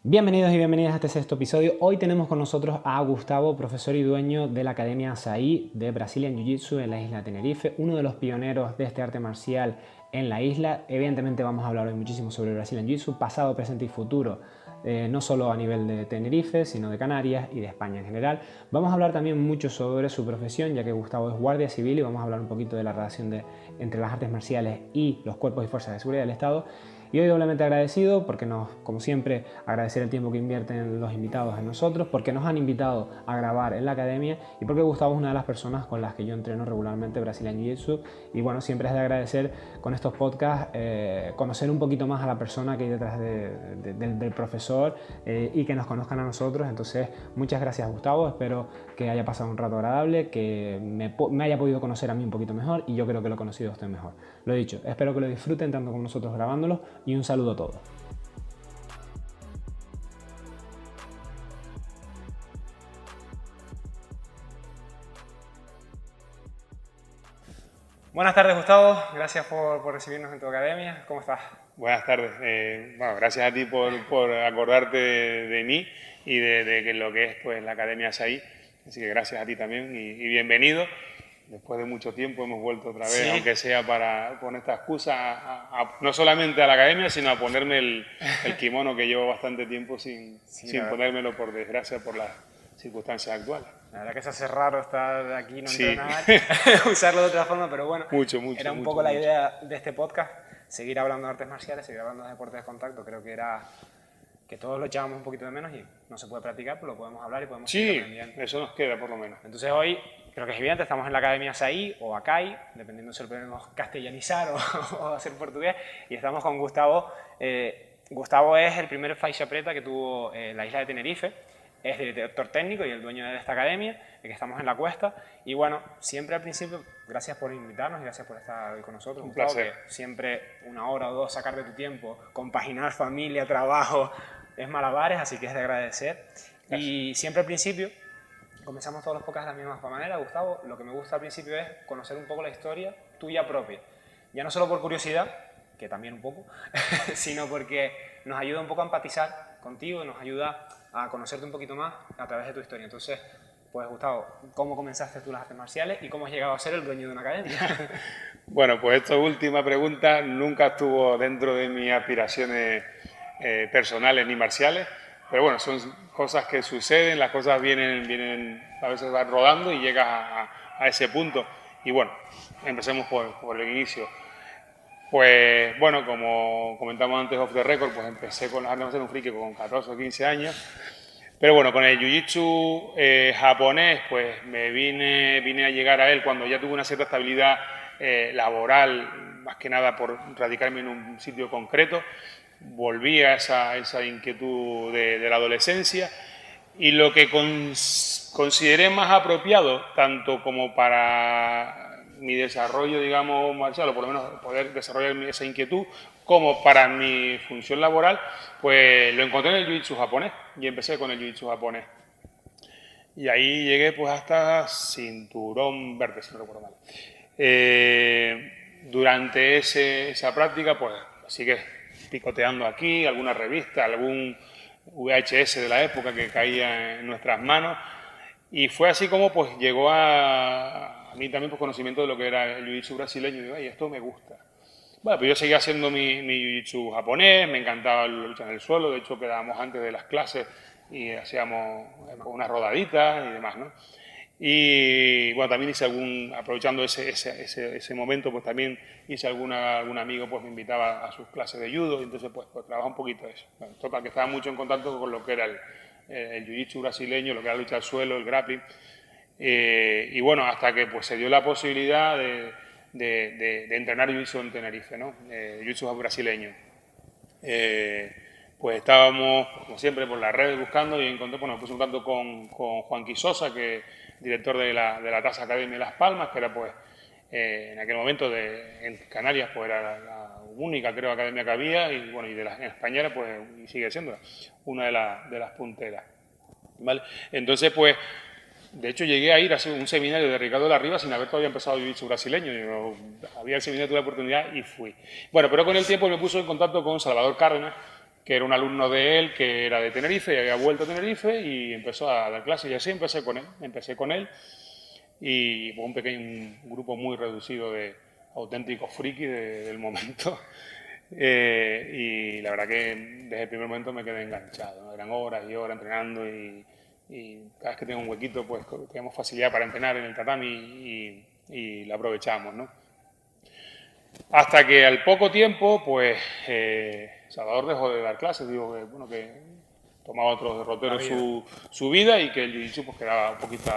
Bienvenidos y bienvenidas a este sexto episodio. Hoy tenemos con nosotros a Gustavo, profesor y dueño de la Academia Açaí de Brazilian Jiu-Jitsu en la isla de Tenerife, uno de los pioneros de este arte marcial en la isla. Evidentemente vamos a hablar hoy muchísimo sobre Brazilian Jiu-Jitsu, pasado, presente y futuro, no solo a nivel de Tenerife, sino de Canarias y de España en general. Vamos a hablar también mucho sobre su profesión, ya que Gustavo es guardia civil, y vamos a hablar un poquito de la relación entre las artes marciales y los cuerpos y fuerzas de seguridad del Estado. Y hoy doblemente agradecido porque como siempre, agradecer el tiempo que invierten los invitados en nosotros, porque nos han invitado a grabar en la academia y porque Gustavo es una de las personas con las que yo entreno regularmente Brazilian Jiu-Jitsu. Y bueno, siempre es de agradecer con estos podcasts conocer un poquito más a la persona que hay detrás del profesor y que nos conozcan a nosotros. Entonces, muchas gracias, Gustavo. Espero que haya pasado un rato agradable, que me haya podido conocer a mí un poquito mejor, y yo creo que lo he conocido a usted mejor. Lo he dicho, espero que lo disfruten tanto como nosotros grabándolo, y un saludo a todos. Buenas tardes, Gustavo. Gracias por recibirnos en tu academia. ¿Cómo estás? Buenas tardes. Gracias a ti por acordarte de mí y de lo que es pues, la Academia Açaí. Así que gracias a ti también y bienvenido. Después de mucho tiempo hemos vuelto otra vez, Sí. aunque sea con esta excusa, no solamente a la academia, sino a ponerme el kimono que llevo bastante tiempo sin ponérmelo, por desgracia, por las circunstancias actuales. La verdad que se hace raro estar aquí, no Sí. entrenar, usarlo de otra forma, pero bueno, Mucho, era un mucho, poco la mucho. idea de este podcast, seguir hablando de artes marciales, seguir hablando de deportes de contacto. Creo que era que todos lo echábamos un poquito de menos y no se puede practicar, pero lo podemos hablar y podemos seguir Sí, aprendiendo. eso nos queda por lo menos. Entonces hoy, creo que es evidente, estamos en la Academia Açaí o Acai, dependiendo si lo podemos castellanizar o hacer portugués, y estamos con Gustavo. Gustavo es el primer faixa preta que tuvo la isla de Tenerife, es director técnico y el dueño de esta academia, que estamos en la Cuesta. Y bueno, siempre al principio, gracias por invitarnos y gracias por estar hoy con nosotros. Un Gustavo, placer. que siempre una hora o dos sacar de tu tiempo, compaginar familia, trabajo, es malabares, así que es de agradecer. Gracias. Y siempre al principio, comenzamos todos los podcasts de la misma manera, Gustavo. Lo que me gusta al principio es conocer un poco la historia tuya propia. Ya no solo por curiosidad, que también un poco, sino porque nos ayuda un poco a empatizar contigo, nos ayuda a conocerte un poquito más a través de tu historia. Entonces, pues Gustavo, ¿cómo comenzaste tú las artes marciales y cómo has llegado a ser el dueño de una academia? Bueno, pues esta última pregunta nunca estuvo dentro de mis aspiraciones personales ni marciales, pero bueno, son cosas que suceden, las cosas vienen a veces van rodando y llegas a ese punto. Y bueno, empecemos por el inicio. Pues bueno, como comentamos antes off the record, pues empecé con las artes marciales un friki con 14 o 15 años. Pero bueno, con el jiu-jitsu japonés, pues vine a llegar a él cuando ya tuve una cierta estabilidad laboral, más que nada por radicarme en un sitio concreto. Volví a esa inquietud de la adolescencia, y lo que consideré más apropiado, tanto como para mi desarrollo, digamos, marcial, o por lo menos poder desarrollar esa inquietud, como para mi función laboral, pues lo encontré en el jiu-jitsu japonés, y empecé con el jiu-jitsu japonés. Y ahí llegué pues hasta cinturón verde, si no recuerdo mal. Durante esa práctica, pues sigues picoteando aquí, alguna revista, algún VHS de la época que caía en nuestras manos, y fue así como pues llegó a mí también pues, conocimiento de lo que era el jiu-jitsu brasileño, y digo, ay, esto me gusta. Bueno, pues yo seguía haciendo mi jiu-jitsu japonés, me encantaba la lucha en el suelo, de hecho quedábamos antes de las clases y hacíamos unas rodaditas y demás, ¿no? Y bueno, también hice aprovechando ese momento, pues también hice algún amigo pues me invitaba a sus clases de judo, y entonces pues trabajaba un poquito eso. Bueno, total, que estaba mucho en contacto con lo que era el jiu-jitsu brasileño, lo que era la lucha al suelo, el grappling. Y bueno, hasta que pues se dio la posibilidad de entrenar jiu-jitsu en Tenerife, ¿no? Jiu-jitsu brasileño. Pues estábamos, como siempre, por las redes buscando, y encontré, bueno, me puse en contacto con Juan Quisosa, que director de la Tasa Academia de Las Palmas, que era pues en aquel momento en Canarias pues era la única, creo, academia que había, y bueno, y en España era, pues, y sigue siendo una de las punteras, ¿vale? Entonces pues de hecho llegué a ir a un seminario de Ricardo de la Riva sin haber todavía empezado a vivir su brasileño. Había el seminario, tuve la oportunidad y fui. Bueno, pero con el tiempo me puso en contacto con Salvador Cárdenas, que era un alumno de él, que era de Tenerife y había vuelto a Tenerife y empezó a dar clases y así empecé con él y un grupo muy reducido de auténticos frikis del momento. Y la verdad que desde el primer momento me quedé enganchado, ¿no? Eran horas y horas entrenando y cada vez que tengo un huequito pues tenemos facilidad para entrenar en el tatami y la aprovechamos, ¿no? Hasta que al poco tiempo pues Salvador dejó de dar clases, digo que, bueno, que tomaba otros derroteros su vida y que el jiu-jitsu pues quedaba un poquito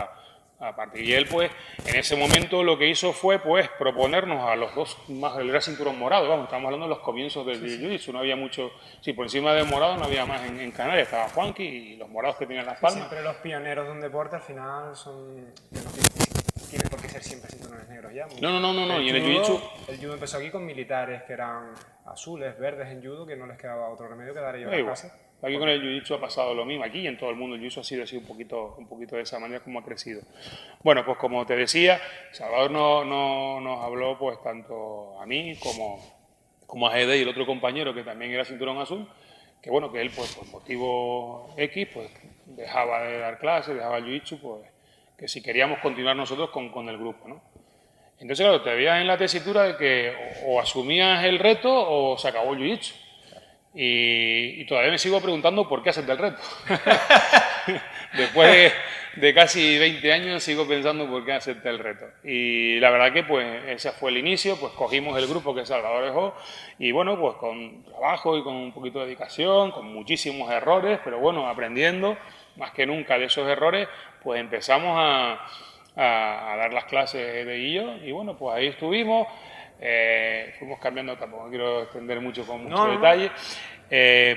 aparte. Y él pues en ese momento lo que hizo fue pues proponernos a los dos, más él era cinturón morado, vamos, estamos hablando de los comienzos del jiu-jitsu, no había mucho, sí, por encima del morado no había más en Canarias, estaba Juanqui y los morados que tenían las palmas. Siempre los pioneros de un deporte al final son, que no tienen por qué ser siempre cinturones negros ya. No, y en el jiu-jitsu... El judo empezó aquí con militares que eran azules, verdes en judo, que no les quedaba otro remedio que dar ellos la clase. Aquí con el jiu-jitsu ha pasado lo mismo, aquí y en todo el mundo el jiu-jitsu ha sido así un poquito de esa manera como ha crecido. Bueno, pues como te decía, Salvador nos habló pues tanto a mí como a Gede y el otro compañero que también era cinturón azul, que bueno, que él pues por motivo X pues dejaba de dar clases, dejaba el jiu-jitsu, pues que si queríamos continuar nosotros con el grupo, ¿no? Entonces, claro, te veías en la tesitura de que o asumías el reto o se acabó el jiu-jitsu. Y todavía me sigo preguntando por qué acepté el reto. Después de casi 20 años sigo pensando por qué acepté el reto. Y la verdad que pues ese fue el inicio, pues cogimos el grupo que Salvador dejó y bueno, pues con trabajo y con un poquito de dedicación, con muchísimos errores, pero bueno, aprendiendo más que nunca de esos errores, pues empezamos a dar las clases de ello y bueno, pues ahí estuvimos. Fuimos cambiando, tampoco quiero extender mucho con mucho detalle,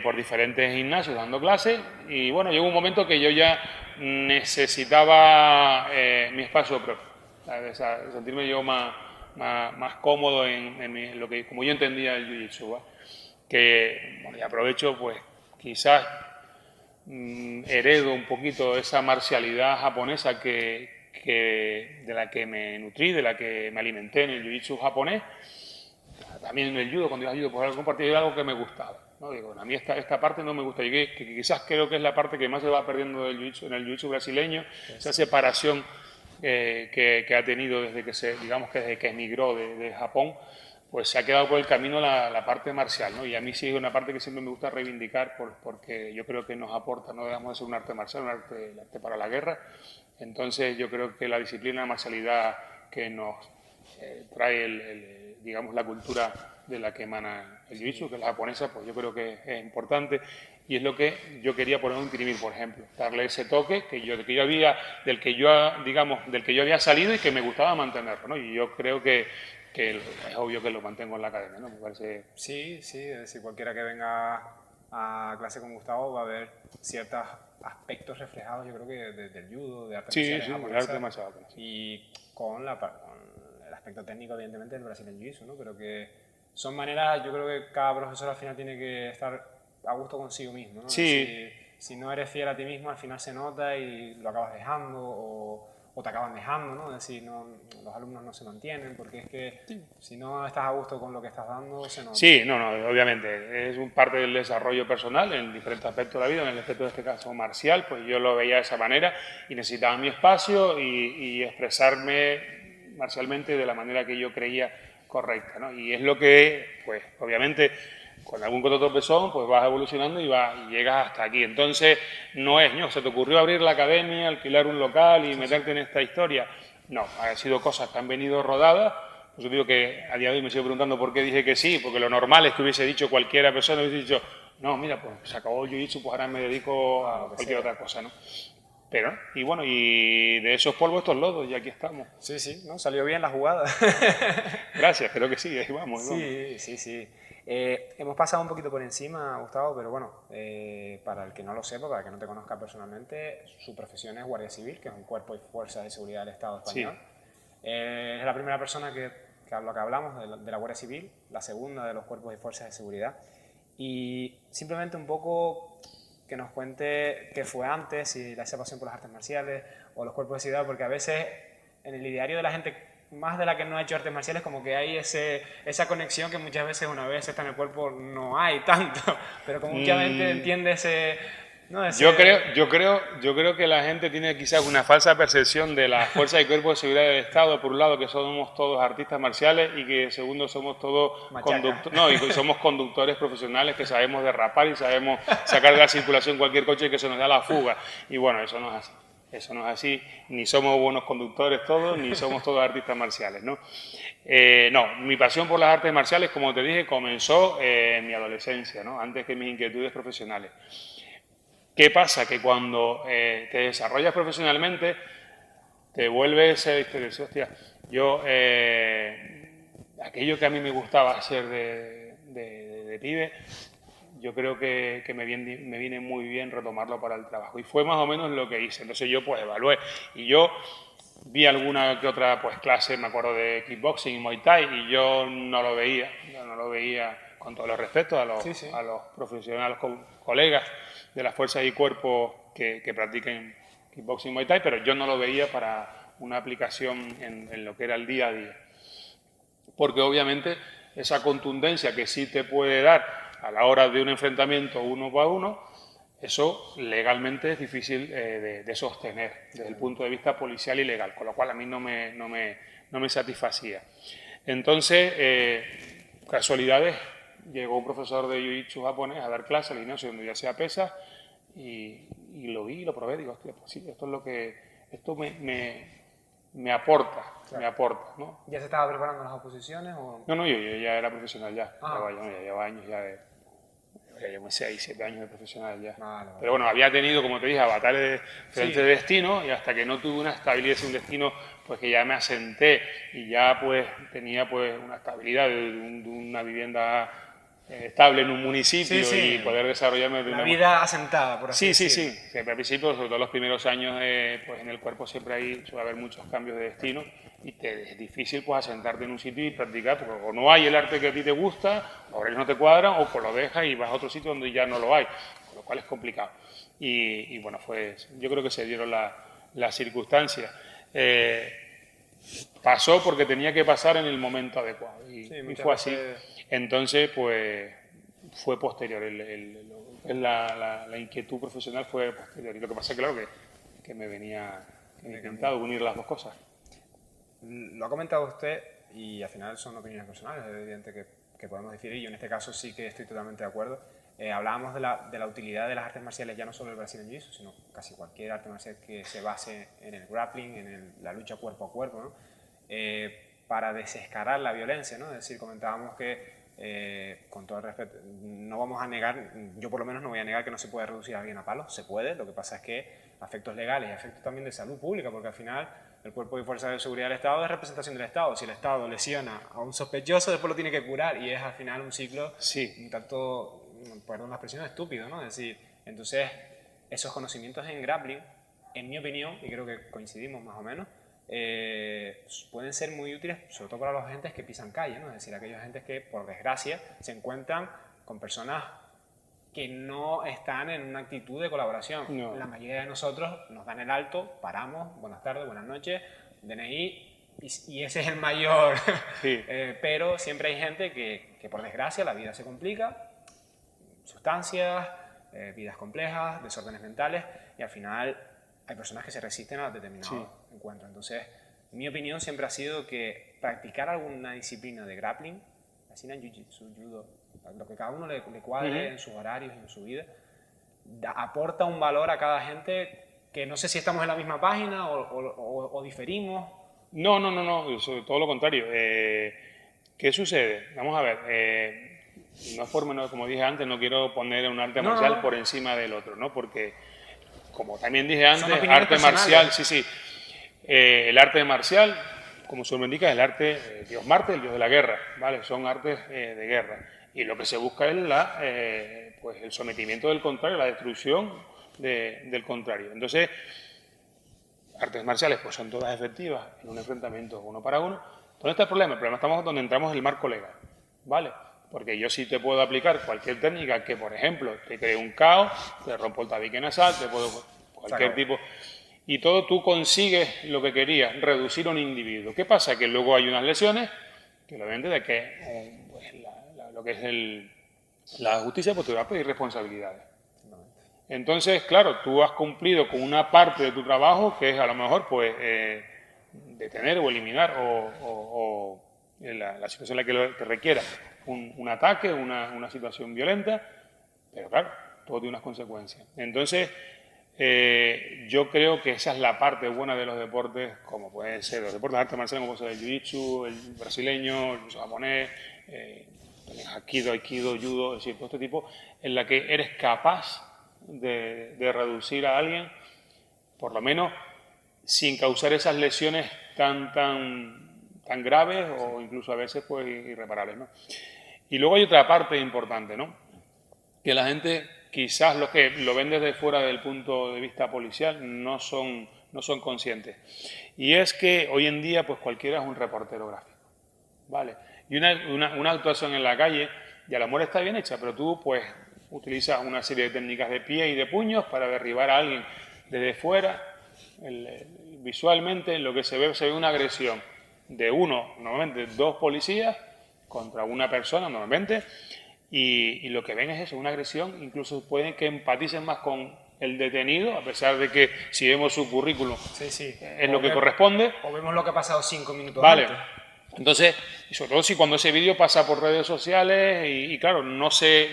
por diferentes gimnasios dando clases y bueno, llegó un momento que yo ya necesitaba mi espacio propio, ¿sabes? Sentirme yo más cómodo en lo que, como yo entendía el jiu-jitsu, ¿va? Que bueno, y aprovecho pues quizás heredo un poquito esa marcialidad japonesa de la que me nutrí, de la que me alimenté en el jiu-jitsu japonés, también en el judo, cuando iba a judo, pues compartir era algo que me gustaba, ¿no? Digo, a mí esta parte no me gusta, y que quizás creo que es la parte que más se va perdiendo en el jiu-jitsu brasileño, esa separación que ha tenido desde que emigró de Japón, pues se ha quedado por el camino la parte marcial, ¿no? Y a mí sí es una parte que siempre me gusta reivindicar porque yo creo que nos aporta, no dejamos de ser un arte marcial, el arte para la guerra. Entonces yo creo que la disciplina, la marcialidad que nos trae digamos la cultura de la que emana el jiu-jitsu, que es la japonesa, pues yo creo que es importante y es lo que yo quería poner un Kirimir, por ejemplo, darle ese toque del que yo había salido y que me gustaba mantenerlo, ¿no? Y yo creo que es obvio que lo mantengo en la academia, ¿no? Me parece... Sí, es decir, cualquiera que venga a clase con Gustavo va a ver ciertos aspectos reflejados, yo creo que del judo, de arte marcial japonesa. Y con el aspecto técnico, evidentemente, del Brazilian Jiu-Jitsu, ¿no? Pero que son maneras, yo creo que cada profesor al final tiene que estar a gusto consigo mismo, ¿no? Sí. Si no eres fiel a ti mismo, al final se nota y lo acabas dejando o te acaban dejando, ¿no? Es decir, los alumnos no se mantienen, porque es que si no estás a gusto con lo que estás dando, se nota. Sí, obviamente, es un parte del desarrollo personal en diferentes aspectos de la vida, en el aspecto de este caso marcial, pues yo lo veía de esa manera y necesitaba mi espacio y expresarme marcialmente de la manera que yo creía correcta, ¿no? Y es lo que, pues, obviamente, con algún otro tropezón, pues vas evolucionando y llegas hasta aquí. Entonces, no se te ocurrió abrir la academia, alquilar un local y meterte en esta historia. No, han sido cosas que han venido rodadas. Pues yo digo que a día de hoy me sigo preguntando por qué dije que sí, porque lo normal es que hubiese dicho cualquiera persona, hubiese dicho, no, mira, pues se acabó el jiu-jitsu, pues ahora me dedico a cualquier otra cosa, ¿no? Pero, y bueno, y de esos polvos estos lodos, y aquí estamos. Sí, ¿no? Salió bien la jugada. Gracias, creo que sí, ahí vamos. Sí. Hemos pasado un poquito por encima, Gustavo, pero bueno, para el que no lo sepa, para el que no te conozca personalmente, su profesión es Guardia Civil, que es un cuerpo y fuerza de seguridad del Estado español. Sí. Es la primera persona que hablamos de la Guardia Civil, la segunda de los cuerpos y fuerzas de seguridad. Y simplemente un poco que nos cuente qué fue antes, si esa pasión por las artes marciales o los cuerpos de seguridad, porque a veces en el ideario de la gente más de la que no ha hecho artes marciales, como que hay esa conexión que muchas veces una vez está en el cuerpo no hay tanto, pero como mucha gente entiende ese... ¿no? Yo creo que la gente tiene quizás una falsa percepción de la fuerza y cuerpo de seguridad del Estado, por un lado que somos todos artistas marciales y que segundo somos todos somos conductores profesionales que sabemos derrapar y sabemos sacar de la circulación cualquier coche que se nos da la fuga. Y bueno, eso no es así. Eso no es así, ni somos buenos conductores todos, ni somos todos artistas marciales, ¿no? No, mi pasión por las artes marciales, como te dije, comenzó en mi adolescencia, ¿no? Antes que mis inquietudes profesionales. ¿Qué pasa? Que cuando te desarrollas profesionalmente, te vuelves, hostia, yo, aquello que a mí me gustaba hacer de pibe, yo creo que me viene muy bien retomarlo para el trabajo. Y fue más o menos lo que hice. Entonces yo pues evalué. Y yo vi alguna que otra pues clase, me acuerdo de kickboxing y Muay Thai, y yo no lo veía. Yo no lo veía, con todos los respetos a los profesionales, colegas de las fuerzas y cuerpos que practiquen kickboxing y Muay Thai, pero yo no lo veía para una aplicación en lo que era el día a día. Porque obviamente esa contundencia que sí te puede dar a la hora de un enfrentamiento uno para uno, eso legalmente es difícil de sostener desde el punto de vista policial y legal, con lo cual a mí no me satisfacía. Entonces, casualidades, llegó un profesor de Jiu-Jitsu japonés a dar clase al gimnasio donde ya sea pesa y lo vi y lo probé, digo, hostia, pues sí, esto es lo que, esto me aporta, claro. Me aporta, ¿no? ¿Ya se estaba preparando las oposiciones? O... No, yo ya era profesional ya, ya llevaba años ya ya llevo 6, 7 años de profesional ya. Vale. Pero bueno, había tenido, como te dije, avatares diferentes de destino y hasta que no tuve una estabilidad y un destino, pues que ya me asenté y ya pues tenía pues una estabilidad de una vivienda estable en un municipio y poder desarrollarme de una vida asentada, por así decirlo. Sí. Siempre al principio, sobre todo los primeros años, pues en el cuerpo siempre suele haber muchos cambios de destino y es difícil pues asentarte en un sitio y practicar, porque o no hay el arte que a ti te gusta, o horarios no te cuadran, o pues lo dejas y vas a otro sitio donde ya no lo hay, con lo cual es complicado. Y bueno, yo creo que se dieron las circunstancias. Pasó porque tenía que pasar en el momento adecuado y fue así. Entonces, pues fue posterior. La inquietud profesional fue posterior. Y lo que pasa es claro, que me venía intentado unir las dos cosas. Lo ha comentado usted y al final son opiniones personales, es evidente que podemos diferir. Yo en este caso sí que estoy totalmente de acuerdo. Hablábamos de la utilidad de las artes marciales, ya no solo el Brazilian Jiu-Jitsu, sino casi cualquier arte marcial que se base en el grappling, en la lucha cuerpo a cuerpo, ¿no? Para desescalar la violencia, ¿no? Es decir, comentábamos que, con todo el respeto, no vamos a negar, yo por lo menos no voy a negar que no se puede reducir a alguien a palos, se puede, lo que pasa es que a efectos legales y a efectos también de salud pública, porque al final el Cuerpo y Fuerza de Seguridad del Estado es representación del Estado. Si el Estado lesiona a un sospechoso, después lo tiene que curar y es al final un ciclo un tanto, perdón la expresión, estúpido, ¿no? Es decir, entonces esos conocimientos en grappling, en mi opinión, y creo que coincidimos más o menos, pueden ser muy útiles, sobre todo para los agentes que pisan calle, ¿no? Es decir, aquellos agentes que, por desgracia, se encuentran con personas que no están en una actitud de colaboración. No. La mayoría de nosotros nos dan el alto, paramos, buenas tardes, buenas noches, DNI, y ese es el mayor. Sí. Pero siempre hay gente que, por desgracia, la vida se complica, sustancias, vidas complejas, desórdenes mentales, y al final hay personas que se resisten a determinados encuentros. Entonces, mi opinión siempre ha sido que practicar alguna disciplina de grappling, Brazilian Jiu-Jitsu, Judo, lo que cada uno le cuadre en sus horarios y en su vida, aporta un valor a cada gente que no sé si estamos en la misma página o diferimos. No, sobre todo lo contrario. ¿Qué sucede? Vamos a ver, no es por menos, como dije antes, no quiero poner un arte marcial por encima del otro, ¿no? Porque, como también dije antes, arte marcial, el arte marcial, como su nombre indica, es el arte Dios Marte, el dios de la guerra, ¿vale? Son artes de guerra. Y lo que se busca es pues el sometimiento del contrario, la destrucción del contrario. Entonces, artes marciales pues son todas efectivas en un enfrentamiento uno para uno. ¿Dónde está el problema? El problema estamos donde entramos en el marco legal, ¿vale? Porque yo sí te puedo aplicar cualquier técnica que, por ejemplo, te cree un caos, te rompo el tabique nasal, te puedo cualquier tipo. y todo tú consigues lo que querías, reducir a un individuo. ¿Qué pasa? Que luego hay unas lesiones que lo ven de que pues, lo que es la justicia, pues te va a pedir responsabilidades. Entonces, claro, tú has cumplido con una parte de tu trabajo que es a lo mejor pues detener o eliminar o la situación en la que requiera un ataque, una situación violenta, pero claro, todo tiene unas consecuencias. Entonces, yo creo que esa es la parte buena de los deportes, como pueden ser los deportes de arte marcial, como puede ser el jiu-jitsu, el brasileño, el japonés, aikido, judo, es decir, todo este tipo, en la que eres capaz de reducir a alguien, por lo menos sin causar esas lesiones tan graves o incluso a veces pues irreparables, ¿no? Y luego hay otra parte importante, ¿no? Que la gente, quizás los que lo ven desde fuera del punto de vista policial, no son conscientes. Y es que hoy en día pues cualquiera es un reportero gráfico, ¿vale? Y una actuación en la calle, y a lo mejor está bien hecha, pero tú pues utilizas una serie de técnicas de pie y de puños para derribar a alguien desde fuera. Visualmente lo que se ve una agresión de normalmente dos policías contra una persona normalmente, y lo que ven es eso, una agresión, incluso pueden que empaticen más con el detenido, a pesar de que si vemos su currículum es lo que corresponde. O vemos lo que ha pasado 5 minutos vale. antes. Entonces, y sobre todo si cuando ese vídeo pasa por redes sociales y claro, no se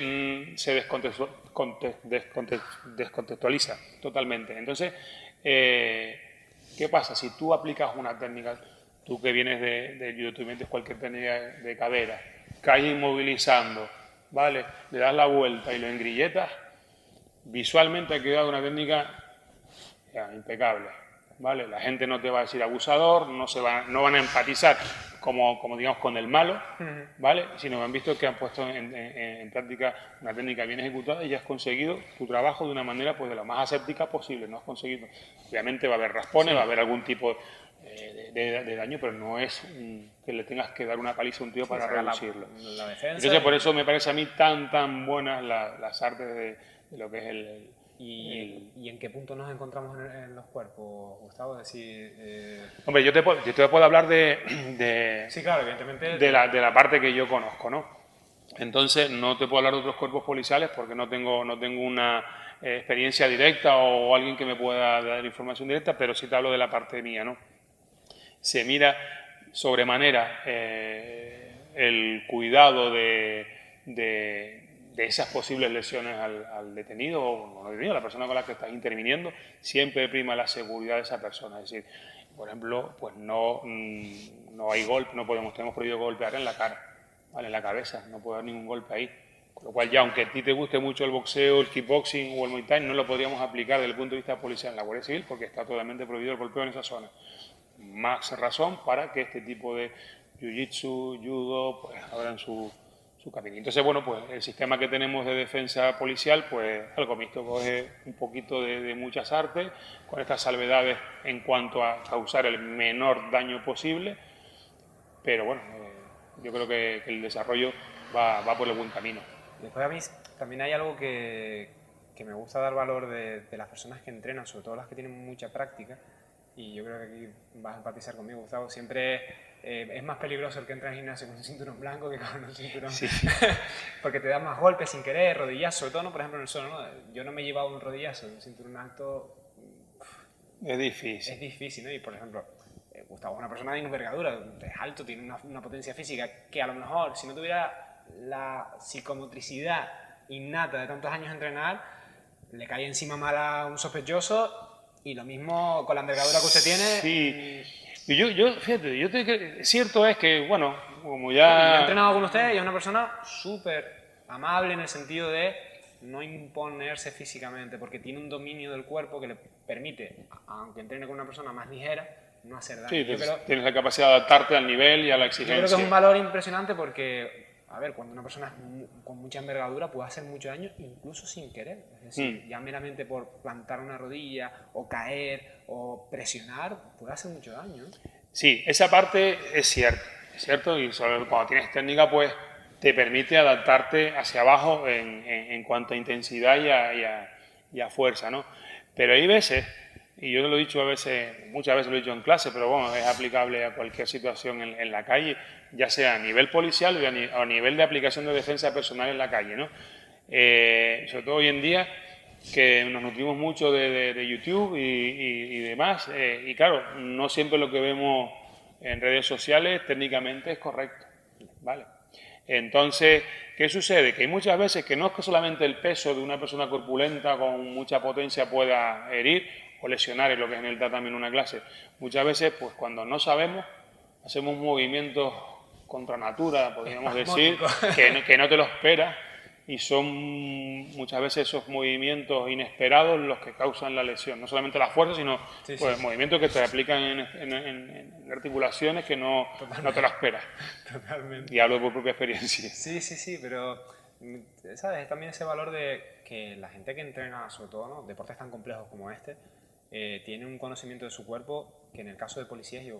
descontextualiza totalmente. Entonces, ¿qué pasa? Si tú aplicas una técnica, tú que vienes de YouTube, metes cualquier técnica de cadera, caes inmovilizando, ¿vale? Le das la vuelta y lo engrilletas, visualmente ha quedado una técnica impecable. ¿Vale? La gente no te va a decir abusador, no van a empatizar como digamos con el malo, ¿vale? Sino han visto que han puesto en práctica una técnica bien ejecutada y has conseguido tu trabajo de una manera pues de lo más aséptica posible. No has conseguido, obviamente va a haber raspones, va a haber algún tipo de daño, pero no es que le tengas que dar una paliza a un tío para reducirlo. La defensa. Entonces por eso me parece a mí tan buenas las artes de lo que es el ¿Y en qué punto nos encontramos en los cuerpos, Gustavo? Es decir, Hombre, yo te puedo hablar de sí, claro, evidentemente. De la parte que yo conozco, ¿no? Entonces, no te puedo hablar de otros cuerpos policiales porque no tengo una experiencia directa o alguien que me pueda dar información directa, pero sí te hablo de la parte mía, ¿no? Se mira sobremanera el cuidado de esas posibles lesiones al detenido o no detenido, a la persona con la que estás interviniendo, siempre prima la seguridad de esa persona. Es decir, por ejemplo, pues no hay golpe, tenemos prohibido golpear en la cara, ¿vale? En la cabeza, no puede haber ningún golpe ahí. Con lo cual ya, aunque a ti te guste mucho el boxeo, el kickboxing o el muay thai, no lo podríamos aplicar desde el punto de vista policial en la Guardia Civil porque está totalmente prohibido el golpeo en esa zona. Más razón para que este tipo de jiu-jitsu, judo, pues abran su camino. Entonces, bueno, pues el sistema que tenemos de defensa policial, pues algo mixto, coge un poquito de muchas artes, con estas salvedades en cuanto a causar el menor daño posible, pero bueno, yo creo que el desarrollo va por el buen camino. Después a mí también hay algo que me gusta dar valor de las personas que entrenan, sobre todo las que tienen mucha práctica, y yo creo que aquí vas a empatizar conmigo, Gustavo, siempre es más peligroso el que entra en gimnasio con un cinturón blanco que con un cinturón... Sí. Porque te das más golpes sin querer, rodillazos, sobre todo, ¿no? Por ejemplo, en el suelo, ¿no? Yo no me he llevado un rodillazo en un cinturón alto... Es difícil. Es difícil, ¿no? Y, por ejemplo, Gustavo es una persona de envergadura, es alto, tiene una potencia física que a lo mejor, si no tuviera la psicomotricidad innata de tantos años de entrenar, le cae encima mal a un sospechoso. Y lo mismo con la envergadura que usted tiene. Sí. Y yo fíjate, cierto es que, bueno, como ya... Yo he entrenado con usted y es una persona súper amable en el sentido de no imponerse físicamente, porque tiene un dominio del cuerpo que le permite, aunque entrene con una persona más ligera, no hacer daño. Sí, tienes la capacidad de adaptarte al nivel y a la exigencia. Yo creo que es un valor impresionante porque, a ver, cuando una persona con mucha envergadura puede hacer mucho daño incluso sin querer. Es decir, ya meramente por plantar una rodilla o caer o presionar puede hacer mucho daño. Sí, esa parte es cierto, y sobre cuando tienes técnica pues te permite adaptarte hacia abajo en cuanto a intensidad y a fuerza, ¿no? Pero hay veces y yo lo he dicho a veces, muchas veces lo he dicho en clase, pero bueno, es aplicable a cualquier situación en la calle, ya sea a nivel policial o a nivel de aplicación de defensa personal en la calle, ¿no? Sobre todo hoy en día, que nos nutrimos mucho de YouTube y demás, y claro, no siempre lo que vemos en redes sociales técnicamente es correcto, ¿vale? Entonces, ¿qué sucede? Que hay muchas veces que no es que solamente el peso de una persona corpulenta con mucha potencia pueda herir o lesionar, es lo que es en el también una clase. Muchas veces, pues cuando no sabemos, hacemos movimientos contra natura, podríamos decir, que no te lo esperas, y son muchas veces esos movimientos inesperados los que causan la lesión. No solamente la fuerza, sino movimientos que te aplican en articulaciones que no te lo esperas. Totalmente. Y hablo por propia experiencia. Sí, pero ¿sabes? También ese valor de que la gente que entrena, sobre todo, ¿no?, deportes tan complejos como este, tiene un conocimiento de su cuerpo que en el caso de policías y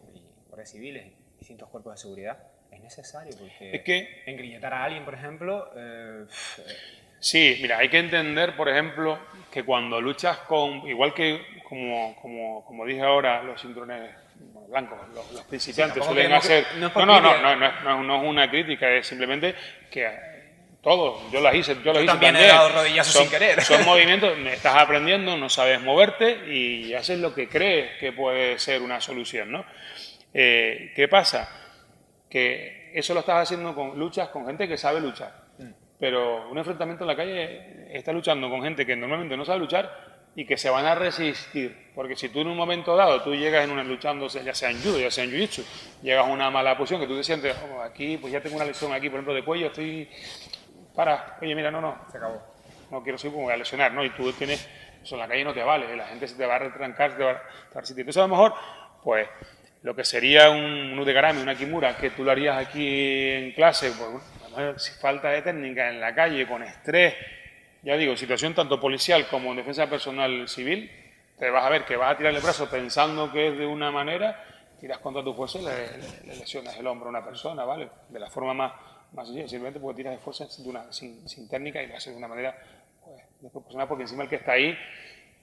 guardias civiles y distintos cuerpos de seguridad es necesario, porque es que engrilletar a alguien, por ejemplo... sí, mira, hay que entender, por ejemplo, que cuando luchas con, igual que como dije ahora, los cinturones blancos, los principiantes suelen hacer... No es una crítica, es simplemente que todos, yo también he dado rodillazos sin querer. Son movimientos, estás aprendiendo, no sabes moverte y haces lo que crees que puede ser una solución, ¿no? ¿Qué pasa? Que eso lo estás haciendo con luchas con gente que sabe luchar. Pero un enfrentamiento en la calle está luchando con gente que normalmente no sabe luchar y que se van a resistir. Porque si tú en un momento dado, tú llegas luchando, ya sea en judo, ya sea en jiu-jitsu, llegas a una mala posición que tú te sientes, aquí, pues ya tengo una lesión aquí, por ejemplo, de cuello, oye, mira, se acabó. No quiero seguir, me voy a lesionar, ¿no? Y tú tienes, eso en la calle no te vale, la gente se te va a retrancar, te va a resistir. Entonces a lo mejor, pues, lo que sería un udegarami, una kimura, que tú lo harías aquí en clase, pues, si falta de técnica en la calle, con estrés, ya digo, situación tanto policial como en defensa personal civil, te vas a ver que vas a tirar el brazo pensando que es de una manera, tiras contra tu fuerza y le lesionas el hombro a una persona, ¿vale? De la forma más sencilla, simplemente porque tiras de fuerza sin técnica y lo haces de una manera pues, desproporcionada, porque encima el que está ahí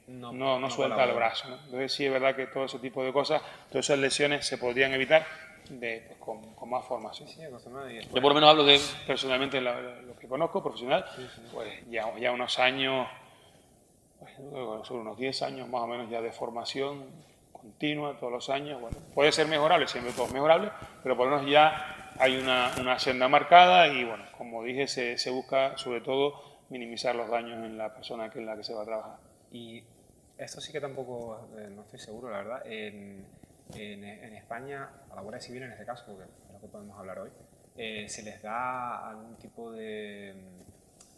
no suelta el brazo, ¿no? Entonces sí es verdad que todo ese tipo de cosas, todas esas lesiones se podrían evitar con más formación. Sí, yo por lo menos hablo de personalmente lo que conozco, profesional, pues ya unos años, sobre unos 10 años más o menos ya de formación continua todos los años. Bueno, puede ser mejorable, siempre todo es mejorable, pero por lo menos ya hay una senda marcada y bueno, como dije, se busca sobre todo minimizar los daños en la persona en la que se va a trabajar. Y esto sí que tampoco, no estoy seguro, la verdad. En España, a la Guardia Civil en este caso, porque es lo que podemos hablar hoy, se les da algún tipo de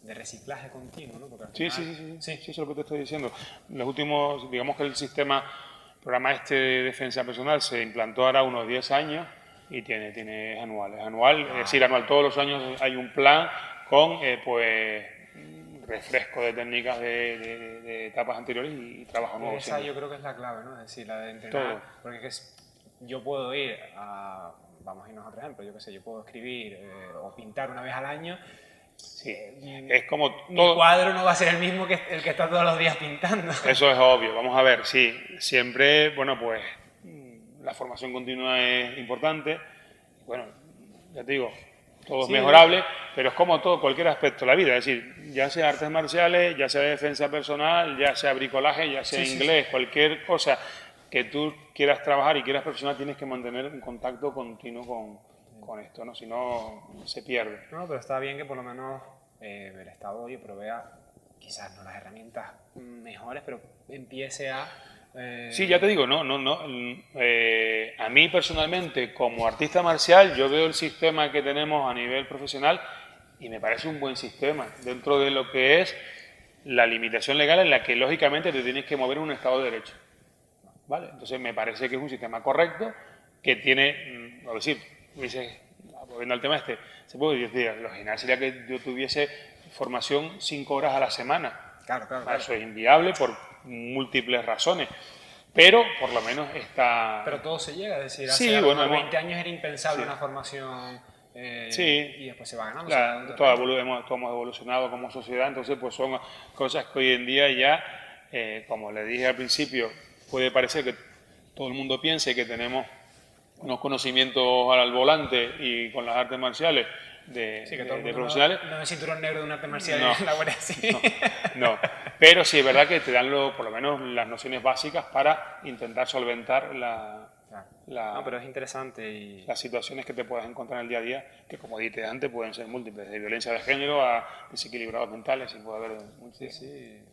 reciclaje continuo, ¿no? Porque al final... Sí, eso es lo que te estoy diciendo. Los últimos, digamos que el programa este de defensa personal se implantó ahora unos 10 años y tiene anual, es decir, anual, todos los años hay un plan con, pues, refresco de técnicas de etapas anteriores y trabajo nuevo. Esa yo creo que es la clave, ¿no? Es decir, la de entrenar. Todo. Porque yo puedo ir a, vamos a irnos a otro ejemplo, yo qué sé, yo puedo escribir o pintar una vez al año. Sí, es como todo. Mi cuadro no va a ser el mismo que el que está todos los días pintando. Eso es obvio. Vamos a ver, sí, siempre, bueno, pues la formación continua es importante. Bueno, ya te digo, todo es mejorable, pero es como todo, cualquier aspecto de la vida. Es decir, ya sea artes marciales, ya sea defensa personal, ya sea bricolaje, ya sea inglés, cualquier cosa que tú quieras trabajar y quieras perfeccionar, tienes que mantener un contacto continuo con esto, ¿no? Si no, se pierde. No, pero está bien que por lo menos el Estado hoy provea, quizás no las herramientas mejores, pero empiece a... Sí, ya te digo, a mí personalmente, como artista marcial, yo veo el sistema que tenemos a nivel profesional y me parece un buen sistema dentro de lo que es la limitación legal en la que lógicamente te tienes que mover en un Estado de Derecho. ¿Vale? Entonces me parece que es un sistema correcto que tiene, a decir, volviendo al tema este, se puede decir, lo genial sería que yo tuviese formación 5 horas a la semana. Claro. Eso es inviable por múltiples razones, pero por lo menos está... Pero todo se llega, es decir, hace 20 años era impensable una formación y después se va ganando. Claro, todos hemos evolucionado como sociedad, entonces pues son cosas que hoy en día ya, como le dije al principio, puede parecer que todo el mundo piense que tenemos unos conocimientos al volante y con las artes marciales de profesionales. No es cinturón negro de un arte marcial No, en la Guardia Civil. no. Pero sí es verdad que te dan por lo menos las nociones básicas para intentar solventar No, pero es interesante las situaciones que te puedas encontrar en el día a día, que como dije antes pueden ser múltiples, de violencia de género a desequilibrados mentales, y puede haber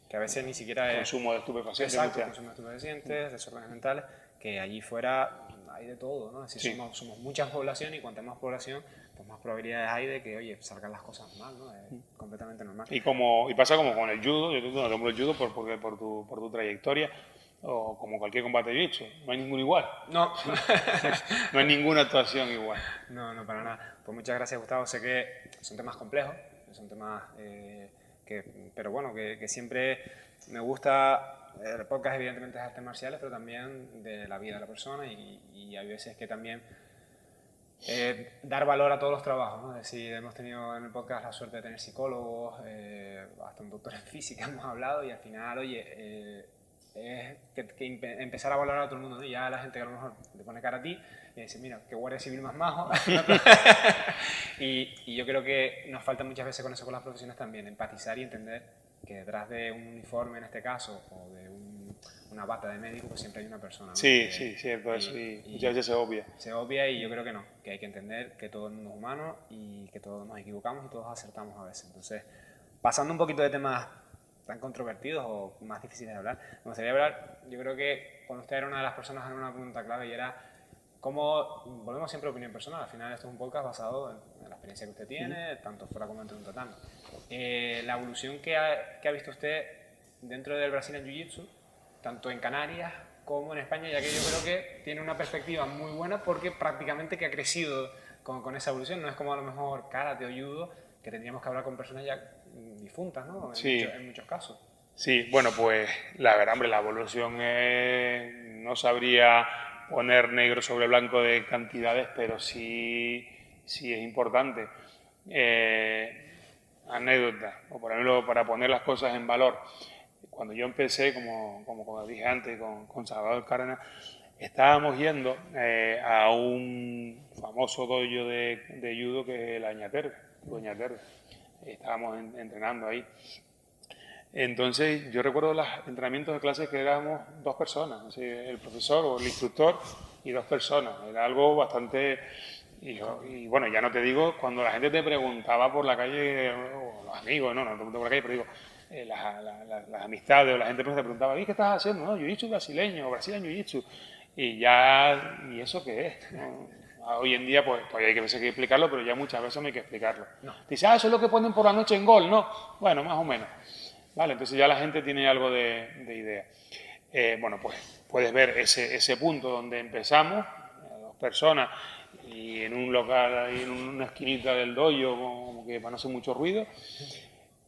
que a veces ni siquiera es consumo de estupefacientes. Exacto, consumo de estupefacientes, desórdenes mentales, que allí fuera hay de todo, ¿no? Es decir, somos mucha población, y cuanta más población, pues más probabilidades hay de que, oye, salgan las cosas mal, ¿no? Es completamente normal. Y pasa como con el judo, yo te doy un ejemplo del judo por tu trayectoria, o como cualquier combate de jiu-jitsu, no hay ninguno igual. No. No hay ninguna actuación igual. No, para nada. Pues muchas gracias, Gustavo. Sé que son temas complejos, son temas pero bueno, que siempre me gusta. El podcast evidentemente es artes marciales, pero también de la vida de la persona, y hay veces que también dar valor a todos los trabajos, ¿no? Es decir, hemos tenido en el podcast la suerte de tener psicólogos, hasta un doctor en física hemos hablado, y al final, oye, es que empezar a valorar a todo el mundo, ¿no? Y ya la gente que a lo mejor te pone cara a ti y dice, mira, qué guardia civil más majo. y yo creo que nos falta muchas veces con eso, con las profesiones también, empatizar y entender que detrás de un uniforme en este caso, o de una bata de médico, pues siempre hay una persona, ¿no? Sí, cierto, eso, y muchas veces se obvia. Se obvia, y yo creo que no, que hay que entender que todo el mundo es humano, y que todos nos equivocamos y todos acertamos a veces. Entonces, pasando un poquito de temas tan controvertidos o más difíciles de hablar, me gustaría hablar, yo creo que con usted era una de las personas en una pregunta clave, y era cómo, volvemos siempre a opinión personal, al final esto es un podcast basado en la experiencia que usted tiene, tanto fuera como dentro de un tatami. La evolución que ha visto usted dentro del Brazilian Jiu-Jitsu, tanto en Canarias como en España, ya que yo creo que tiene una perspectiva muy buena, porque prácticamente que ha crecido con esa evolución, no es como a lo mejor karate o judo, que tendríamos que hablar con personas ya difuntas, ¿no? En muchos casos. Sí, bueno, pues la verdad, hombre, la evolución no sabría poner negro sobre blanco de cantidades, pero sí es importante. Anécdota, o por ejemplo, para poner las cosas en valor. Cuando yo empecé, como dije antes, con Salvador Cárdenas, estábamos yendo a un famoso dojo de judo que es el Añaterre. Estábamos entrenando ahí. Entonces, yo recuerdo los entrenamientos de clases que éramos 2 personas, así, el profesor o el instructor y 2 personas. Era algo bastante... Y bueno, ya no te digo, cuando la gente te preguntaba por la calle, o los amigos, no te pregunto por la calle, pero digo, las amistades o la gente te preguntaba, ¿y qué estás haciendo? No, jiu-jitsu brasileño, Brazilian jiu-jitsu. ¿Y eso qué es? ¿No? Hoy en día, pues todavía hay que veces que explicarlo, pero ya muchas veces no hay que explicarlo. No. Dice, eso es lo que ponen por la noche en gol, ¿no? Bueno, más o menos. Vale, entonces ya la gente tiene algo de idea. Bueno, pues puedes ver ese punto donde empezamos, 2 personas, y en un local, ahí en una esquinita del dojo, como que para no hacer mucho ruido,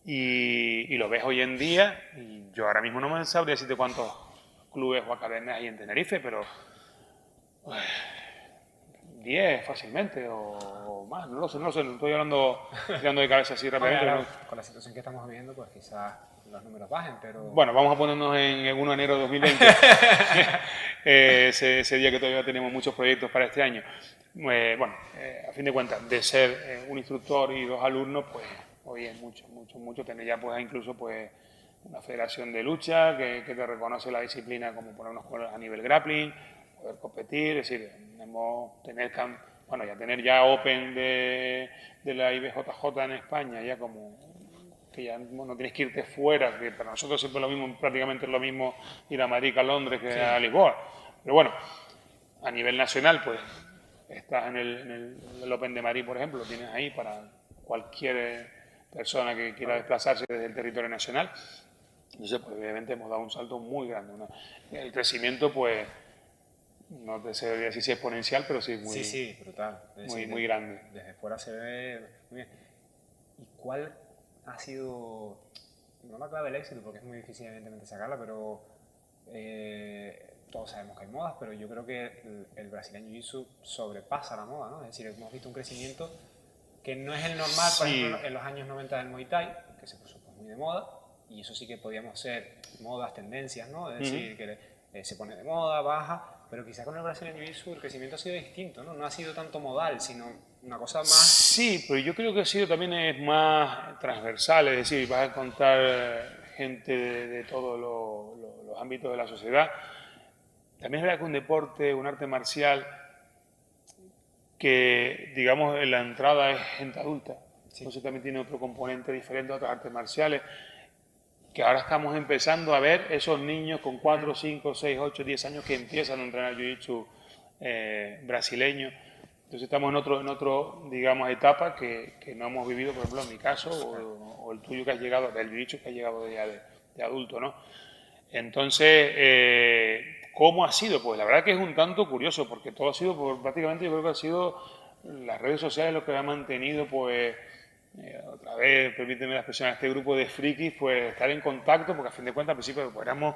y lo ves hoy en día, y yo ahora mismo no me sabría decirte cuántos clubes o academias hay en Tenerife, pero 10 fácilmente, o más, no lo sé, no estoy hablando de cabeza así rápidamente. Ahora, con la situación que estamos viviendo, pues quizás los números bajen, pero... Bueno, vamos a ponernos en el 1 de enero de 2020, ese día que todavía tenemos muchos proyectos para este año. A fin de cuentas, de ser un instructor y 2 alumnos, pues hoy es mucho tener ya pues incluso pues una federación de lucha que te reconoce la disciplina como ponernos a nivel grappling, poder competir, es decir, tener ya Open de la IBJJ en España, ya como que ya no tienes que irte fuera, que para nosotros siempre prácticamente es lo mismo ir a Madrid que a Londres que a Lisboa, pero bueno, a nivel nacional pues estás en el Open de Madrid, por ejemplo, lo tienes ahí para cualquier persona que quiera desplazarse desde el territorio nacional. Entonces, pues obviamente hemos dado un salto muy grande, ¿no? El crecimiento, pues, no te sé decir si es exponencial, pero sí muy, brutal. Muy grande. Desde fuera se ve muy bien. ¿Y cuál ha sido, no la clave del éxito, porque es muy difícil evidentemente sacarla, pero todos sabemos que hay modas, pero yo creo que el Brazilian Jiu-Jitsu sobrepasa la moda, ¿no? Es decir, hemos visto un crecimiento que no es el normal, por ejemplo, en los años 90 del Muay Thai, que se puso pues muy de moda, y eso sí que podíamos ser modas, tendencias, ¿no? Es decir, que se pone de moda, baja, pero quizás con el Brazilian Jiu-Jitsu el crecimiento ha sido distinto, ¿no? No ha sido tanto modal, sino una cosa más... Sí, pero yo creo que ha sido también es más transversal, es decir, vas a encontrar gente de todos los ámbitos de la sociedad. También es verdad que un deporte, un arte marcial, que digamos en la entrada es gente adulta, entonces también tiene otro componente diferente a otras artes marciales, que ahora estamos empezando a ver esos niños con 4, 5, 6, 8, 10 años que empiezan a entrenar jiu-jitsu brasileño. Entonces estamos en otro digamos, etapa que no hemos vivido, por ejemplo, en mi caso, o el tuyo que has llegado, del jiu-jitsu que has llegado ya de adulto, ¿no? Entonces, ¿cómo ha sido? Pues la verdad que es un tanto curioso, porque todo ha sido, prácticamente yo creo que ha sido las redes sociales lo que ha mantenido, pues, otra vez, permíteme la expresión, a este grupo de frikis, pues estar en contacto, porque a fin de cuentas al principio pues, éramos,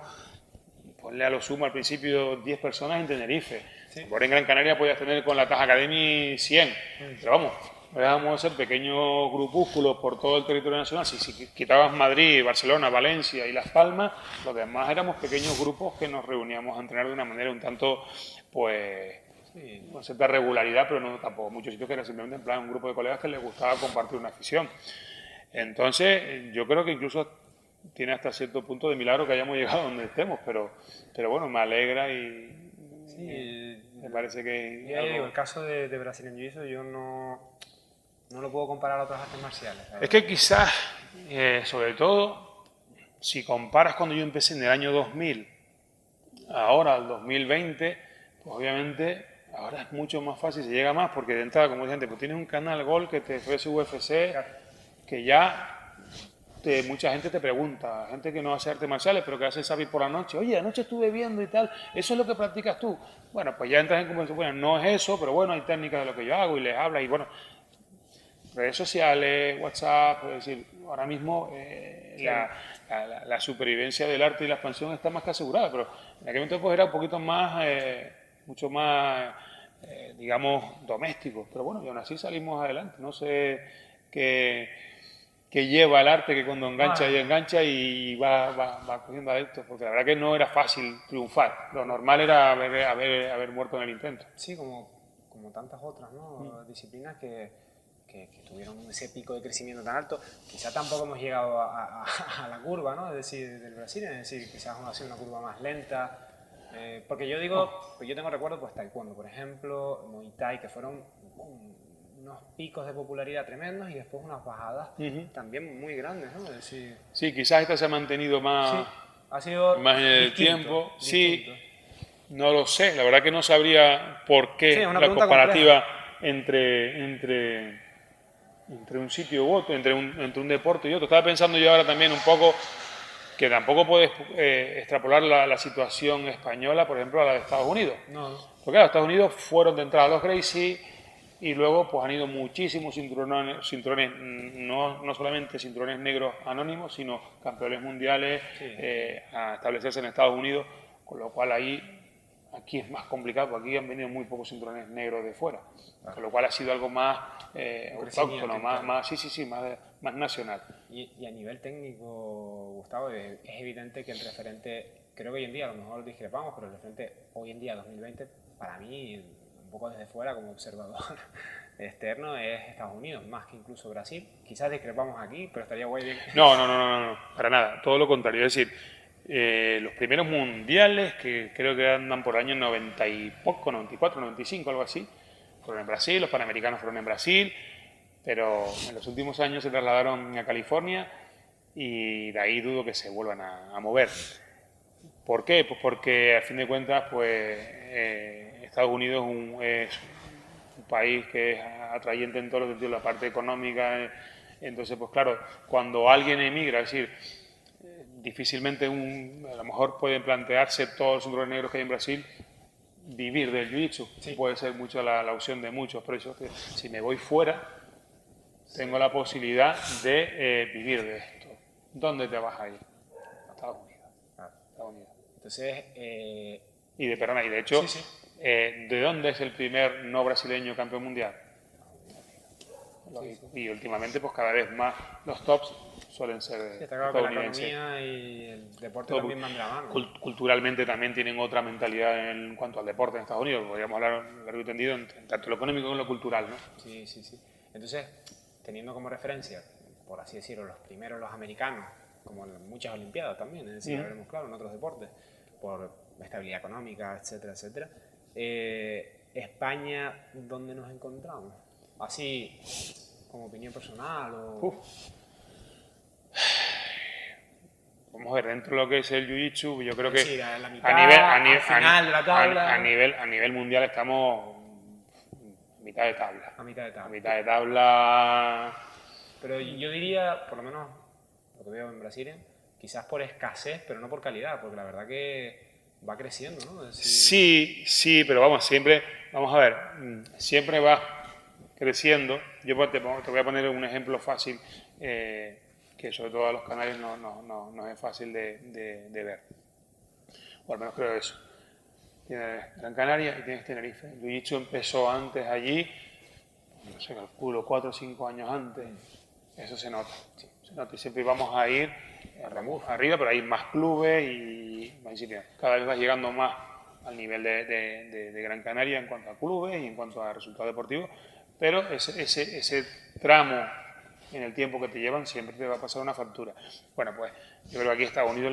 ponle a lo sumo al principio 10 personas en Tenerife. Sí. Por en Gran Canaria podías tener con la Taja Academy 100, pero vamos, vamos a ser pequeños grupúsculos por todo el territorio nacional. Si quitabas Madrid, Barcelona, Valencia y Las Palmas, los demás éramos pequeños grupos que nos reuníamos a entrenar de una manera un tanto, pues, sí, con cierta regularidad, pero no tampoco muchos sitios que era simplemente en plan un grupo de colegas que les gustaba compartir una afición. Entonces, yo creo que incluso tiene hasta cierto punto de milagro que hayamos llegado donde estemos, pero bueno, me alegra y sí, me parece que... Ya digo, el caso de Brazilian Jiu-Jitsu yo no lo puedo comparar a otras artes marciales. Es que quizás, sobre todo, si comparas cuando yo empecé en el año 2000, ahora al 2020, pues obviamente ahora es mucho más fácil, se llega más, porque de entrada, como dije, pues tienes un canal Gol que te ofrece UFC, que ya mucha gente te pregunta, gente que no hace artes marciales, pero que hace sabi por la noche, oye, anoche estuve viendo y tal, ¿eso es lo que practicas tú? Bueno, pues ya entras en conversación, bueno, no es eso, pero bueno, hay técnicas de lo que yo hago y les hablas y bueno, redes sociales, WhatsApp, es decir, ahora mismo sí, la supervivencia del arte y la expansión está más que asegurada, pero en aquel momento pues era un poquito más, mucho más, digamos, doméstico, pero bueno, y aún así salimos adelante, no sé qué lleva el arte que cuando engancha y engancha y va cogiendo adeptos, porque la verdad que no era fácil triunfar, lo normal era haber muerto en el intento. Sí, como tantas otras, ¿no? Disciplinas que tuvieron ese pico de crecimiento tan alto. Quizá tampoco hemos llegado a la curva, ¿no? Es decir, del Brasil, es decir, quizás ha sido una curva más lenta. Porque yo digo, pues yo tengo recuerdo, pues Taekwondo, por ejemplo, Muay Thai, que fueron unos picos de popularidad tremendos y después unas bajadas también muy grandes, ¿no? Es decir, sí, quizás esta se ha mantenido más, sí, ha sido más en el tiempo. Sí, no lo sé, la verdad que no sabría por qué sí, la comparativa entre un sitio u otro, entre un deporte y otro. Estaba pensando yo ahora también un poco que tampoco puedes extrapolar la situación española, por ejemplo, a la de Estados Unidos. No. Porque claro, Estados Unidos fueron de entrada los Gracie y luego pues han ido muchísimos cinturones no solamente cinturones negros anónimos, sino campeones mundiales a establecerse en Estados Unidos, con lo cual aquí es más complicado, porque aquí han venido muy pocos cinturones negros de fuera, con lo cual ha sido algo más autóctono, más nacional. Y a nivel técnico, Gustavo, es evidente que el referente, creo que hoy en día a lo mejor discrepamos, pero el referente hoy en día, 2020, para mí, un poco desde fuera como observador externo, es Estados Unidos, más que incluso Brasil. Quizás discrepamos aquí, pero estaría guay bien. No, para nada, todo lo contrario, es decir, los primeros mundiales, que creo que andan por años 90 y poco, 94, 95, algo así, fueron en Brasil, los Panamericanos fueron en Brasil, pero en los últimos años se trasladaron a California y de ahí dudo que se vuelvan a mover. ¿Por qué? Pues porque a fin de cuentas pues, Estados Unidos es un país que es atrayente en todos los sentidos, la parte económica, entonces pues claro, cuando alguien emigra, es decir, difícilmente a lo mejor pueden plantearse todos los cinturones negros que hay en Brasil vivir del jiu-jitsu. Sí. Puede ser mucho la opción de muchos, pero eso, si me voy fuera, tengo la posibilidad de vivir de esto. ¿Dónde te vas a ir? A Estados Unidos. Estados Unidos. Entonces, y de hecho, ¿de dónde es el primer no brasileño campeón mundial? Y últimamente, pues cada vez más los tops suelen ser Sí, está claro que la estadounidenses. economía y el deporte Todo- también van de la mano. Culturalmente también tienen otra mentalidad en cuanto al deporte en Estados Unidos. Podríamos hablar largo y tendido en tanto lo económico como lo cultural, ¿no? Sí, sí, sí. Entonces, teniendo como referencia, por así decirlo, los primeros, los americanos, como en muchas olimpiadas también, es decir, ya veremos claro, en otros deportes, por estabilidad económica, etcétera, etcétera. España, ¿dónde nos encontramos? Así, como opinión personal o... Uf. Vamos a ver, dentro de lo que es el Jiu-Jitsu, yo creo Es que decir, a la mitad, al final de la tabla. a nivel mundial estamos a mitad de tabla. A mitad de A tabla. mitad de tabla. Pero yo diría, por lo menos lo que veo en Brasil, quizás por escasez, pero no por calidad, porque la verdad que va creciendo, ¿no? Es decir, Sí, sí, pero vamos, siempre, vamos a ver, siempre va creciendo. Yo te voy a poner un ejemplo fácil, que sobre todo a los canarios no es fácil de ver. O al menos creo eso. Tienes Gran Canaria y tienes Tenerife. El Jiu-Jitsu empezó antes allí, no sé, calculo 4 o 5 años antes. Eso se nota. Sí, se nota y siempre vamos a ir arriba, pero hay más clubes y más disciplinas. Cada vez vas llegando más al nivel de Gran Canaria en cuanto a clubes y en cuanto a resultados deportivos, pero ese tramo en el tiempo que te llevan siempre te va a pasar una factura. Bueno, pues yo creo que aquí a Estados Unidos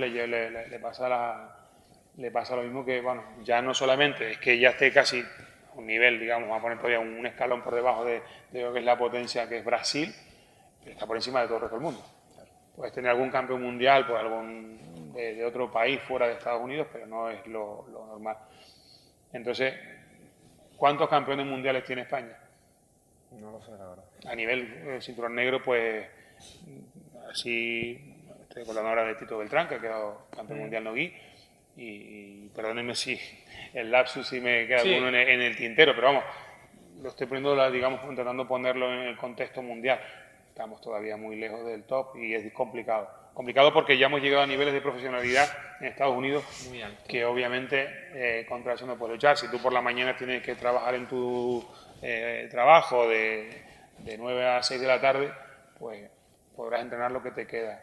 le pasa lo mismo que, bueno, ya no solamente es que ya esté casi a un nivel, digamos, vamos a poner todavía un escalón por debajo de lo que es la potencia que es Brasil, pero está por encima de todo el resto del mundo. Puedes tener algún campeón mundial por algún de otro país fuera de Estados Unidos, pero no es lo normal. Entonces, ¿cuántos campeones mundiales tiene España? no lo sé, la verdad. A nivel cinturón negro, pues así, estoy acordando ahora de Tito Beltrán, que ha quedado campeón mundial no gi, y perdónenme si el lapsus si me queda Sí. alguno en el tintero, pero vamos, lo estoy poniendo, digamos, intentando ponerlo en el contexto mundial. Estamos todavía muy lejos del top y es complicado. Complicado porque ya hemos llegado a niveles de profesionalidad en Estados Unidos Muy alto. que obviamente contra eso no puedes luchar. Si tú por la mañana tienes que trabajar en tu trabajo de 9 a 6 de la tarde, pues podrás entrenar lo que te queda,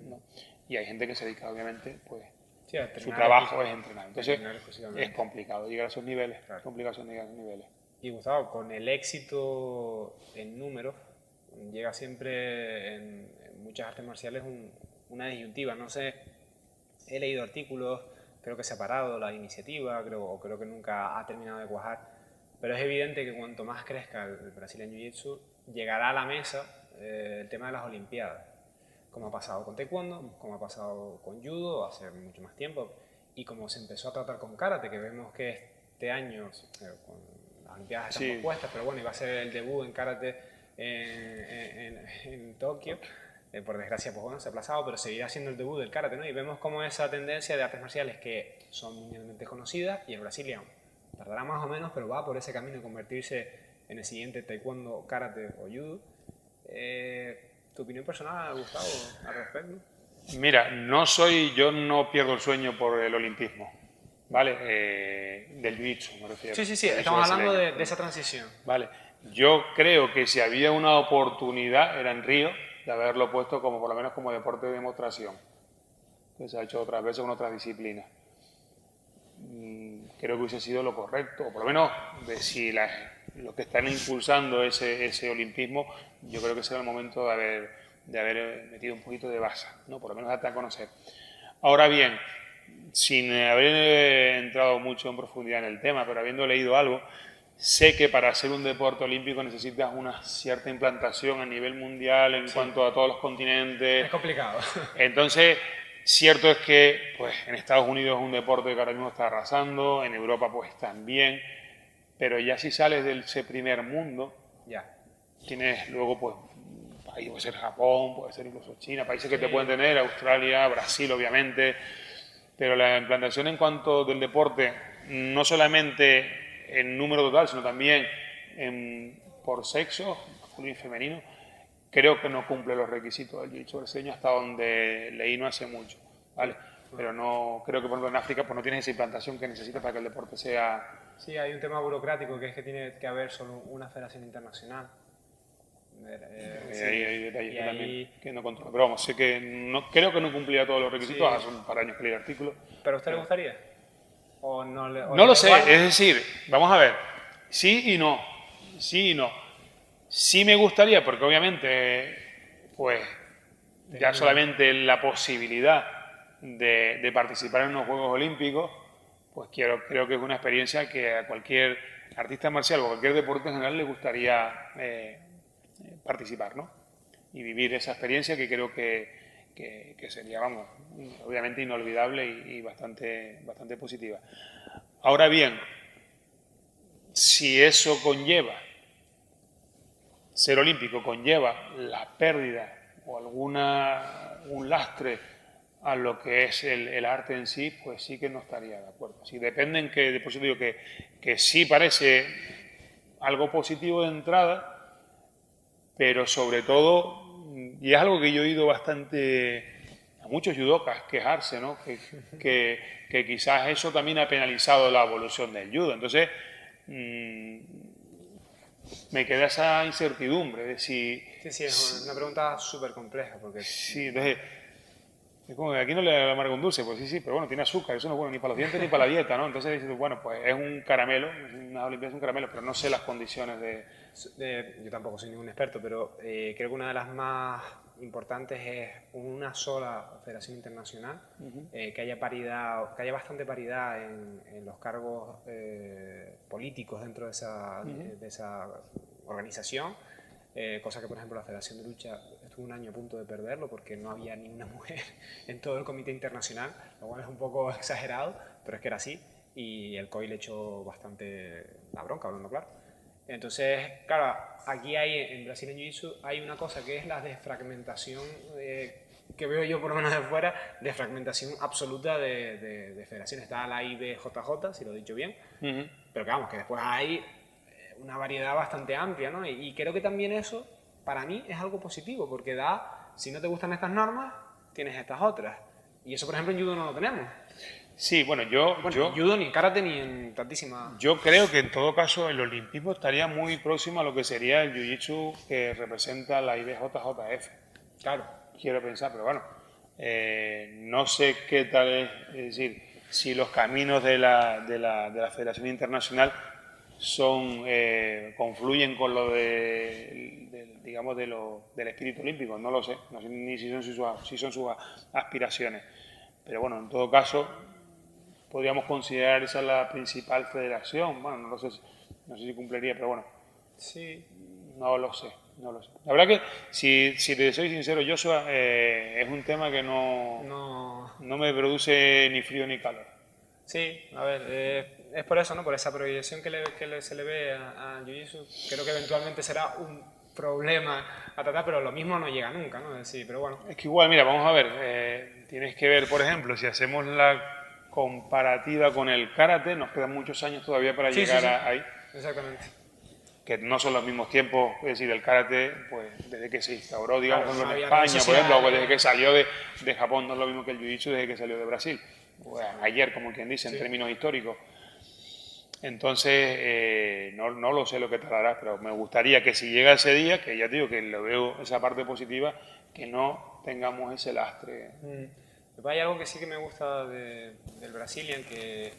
¿no? Y hay gente que se dedica, obviamente, pues Sí, a su entrenar trabajo es entrenar. Entonces entrenar exclusivamente. es complicado llegar a esos niveles. Claro. Es complicado llegar a esos niveles. Y Gustavo, con el éxito en números, llega siempre en muchas artes marciales una disyuntiva. No sé, he leído artículos, creo que se ha parado la iniciativa, creo que nunca ha terminado de cuajar, pero es evidente que cuanto más crezca el Brazilian Jiu-Jitsu, llegará a la mesa el tema de las Olimpiadas, como ha pasado con Taekwondo, como ha pasado con Judo hace mucho más tiempo, y como se empezó a tratar con Karate, que vemos que este año, con las Olimpiadas están Sí. pospuestas, pero bueno, iba a ser el debut en Karate en Tokio. Por desgracia, pues bueno, se ha aplazado, pero seguirá siendo el debut del karate, ¿no? Y vemos como esa tendencia de artes marciales que son mundialmente conocidas, y el Brazilian tardará más o menos, pero va por ese camino de convertirse en el siguiente taekwondo, karate o judo. ¿Tu opinión personal, Gustavo, al respecto? Mira, yo no pierdo el sueño por el olimpismo, ¿vale? Del jiu-jitsu me refiero. Sí, sí, sí, Del estamos jiu-jitsu hablando brasileño. de esa transición. Vale. Yo creo que si había una oportunidad era en Río de haberlo puesto como por lo menos como deporte de demostración, que se ha hecho otras veces con otras disciplinas. Creo que hubiese sido lo correcto, o por lo menos si los que están impulsando ese olimpismo, yo creo que será el momento de haber metido un poquito de base, ¿no? Por lo menos hasta conocer. Ahora bien, sin haber entrado mucho en profundidad en el tema, pero habiendo leído algo, sé que para ser un deporte olímpico necesitas una cierta implantación a nivel mundial en cuanto a todos los continentes. Es complicado. Entonces, cierto es que pues, en Estados Unidos es un deporte que ahora mismo está arrasando, en Europa pues también, pero ya si sales de ese primer mundo, Ya. tienes luego pues país, puede ser Japón, puede ser incluso China, países que te pueden tener, Australia, Brasil obviamente, pero la implantación en cuanto del deporte, no solamente en número total, sino también por sexo, masculino y femenino, creo que no cumple los requisitos del jiu-jitsu brasileño hasta donde leí no hace mucho, ¿vale? Pero no, creo que por ejemplo en África pues no tienes esa implantación que necesitas para que el deporte sea... Sí, hay un tema burocrático que es que tiene que haber solo una federación internacional. Hay detalles y que ahí- también que no controlo. Pero vamos, sé que no, creo que no cumplía todos los requisitos, Sí. hace un par de años que leí el artículo. ¿Pero a usted le gustaría? ¿O o No le lo da sé, igual? es decir, vamos a ver, sí y no, sí y no. Sí me gustaría, porque obviamente, pues ya solamente la posibilidad de participar en unos Juegos Olímpicos, pues creo que es una experiencia que a cualquier artista marcial o cualquier deporte en general le gustaría participar, ¿no? Y vivir esa experiencia que creo que sería, vamos, obviamente inolvidable y bastante positiva. Ahora bien, si eso conlleva, ser olímpico conlleva la pérdida o un lastre a lo que es el arte en sí, pues sí que no estaría de acuerdo. Si depende en que, por eso digo que sí parece algo positivo de entrada, pero sobre todo, y es algo que yo he oído bastante a muchos judokas quejarse, ¿no? Que quizás eso también ha penalizado la evolución del judo. Entonces, me queda esa incertidumbre de Sí, sí, es una pregunta súper compleja, porque entonces, es como que aquí no le amarga un dulce, pues sí, pero bueno, tiene azúcar, eso no es bueno ni para los dientes ni para la dieta, ¿no? Entonces dices, bueno, pues es un caramelo, una olimpiada es un caramelo, pero no sé las condiciones yo tampoco soy ningún experto, pero creo que una de las más importantes es una sola federación internacional, que haya paridad, que haya bastante paridad en los cargos políticos dentro de esa organización. Cosa que, por ejemplo, la Federación de Lucha estuvo un año a punto de perderlo porque no había ni una mujer en todo el comité internacional, lo cual es un poco exagerado, pero es que era así. Y el COI le echó bastante la bronca, hablando claro. Entonces, claro, aquí hay, en Brasil en Jiu-Jitsu hay una cosa que es la desfragmentación, que veo yo por lo menos de fuera, desfragmentación absoluta de federaciones. Está la IBJJ, si lo he dicho bien, pero que vamos, que después hay una variedad bastante amplia, ¿no? Y creo que también eso, para mí, es algo positivo, porque si no te gustan estas normas, tienes estas otras. Y eso, por ejemplo, en judo no lo tenemos. Sí, bueno, Bueno, en judo ni en karate ni en tantísimas... yo creo que en todo caso el olimpismo estaría muy próximo a lo que sería el jiu-jitsu que representa la IBJJF. Claro. Quiero pensar, pero bueno, no sé qué tal es decir, si los caminos de la Federación Internacional confluyen con lo digamos, del espíritu olímpico, no lo sé, no sé ni si son sus aspiraciones. Pero bueno, en todo caso, podríamos considerar esa la principal federación. Bueno, no sé si cumpliría, pero bueno, Sí. no lo sé, no lo sé. La verdad que, si te soy sincero, Joshua, es un tema que No... no me produce ni frío ni calor. Sí, a ver, es por eso, ¿no? Por esa proyección se le ve a Jiu-Jitsu. Creo que eventualmente será un problema a tratar, pero lo mismo no llega nunca, ¿no? Es decir, pero bueno. Es que igual, mira, vamos a ver, tienes que ver, por ejemplo, si hacemos la comparativa con el karate, nos quedan muchos años todavía para Sí, sí, llegar sí. ahí, Exactamente. que no son los mismos tiempos, es decir, el karate, pues desde que se instauró, digamos, Claro, no en había redes España, por ejemplo, o desde sociales. que salió de Japón, no es lo mismo que el jiu-jitsu desde que salió de Brasil. Pues, ayer, como quien dice, en Sí. términos históricos. Entonces, no lo sé lo que tardará, pero me gustaría que si llega ese día, que ya te digo que lo veo esa parte positiva, que no tengamos ese lastre. Después hay algo que sí que me gusta del Brazilian, que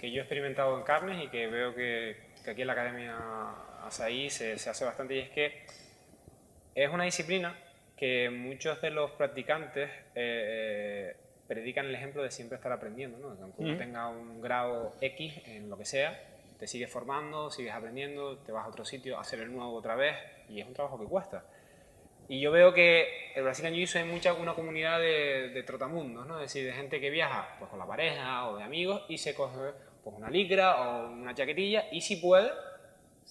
yo he experimentado en carnes y que veo que aquí en la Academia Asaí se hace bastante, y es que es una disciplina que muchos de los practicantes predican el ejemplo de siempre estar aprendiendo, ¿no? Que aunque uno tenga un grado X en lo que sea, te sigues formando, sigues aprendiendo, te vas a otro sitio a hacer el nuevo otra vez, y es un trabajo que cuesta. Y yo veo que el Brazilian Jiu-Jitsu hay una comunidad de trotamundos, ¿no? Es decir, de gente que viaja pues, con la pareja o de amigos y se coge pues, una licra o una chaquetilla y si puede,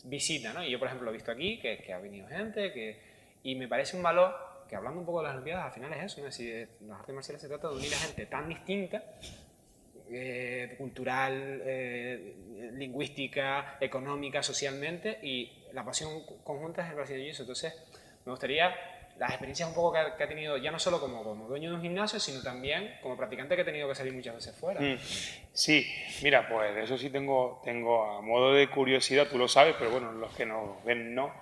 visita, ¿no? Y yo, por ejemplo, lo he visto aquí, que ha venido gente, y me parece un valor que, hablando un poco de las Olimpiadas, al final es eso, ¿no? Es decir, las artes marciales se trata de unir a gente tan distinta, cultural, lingüística, económica, socialmente, y la pasión conjunta es el Brazilian Jiu-Jitsu. Entonces, me gustaría las experiencias un poco que ha tenido, ya no solo como dueño de un gimnasio, sino también como practicante que ha tenido que salir muchas veces fuera. Sí, mira, pues eso sí tengo a modo de curiosidad, tú lo sabes, pero bueno, los que nos ven no.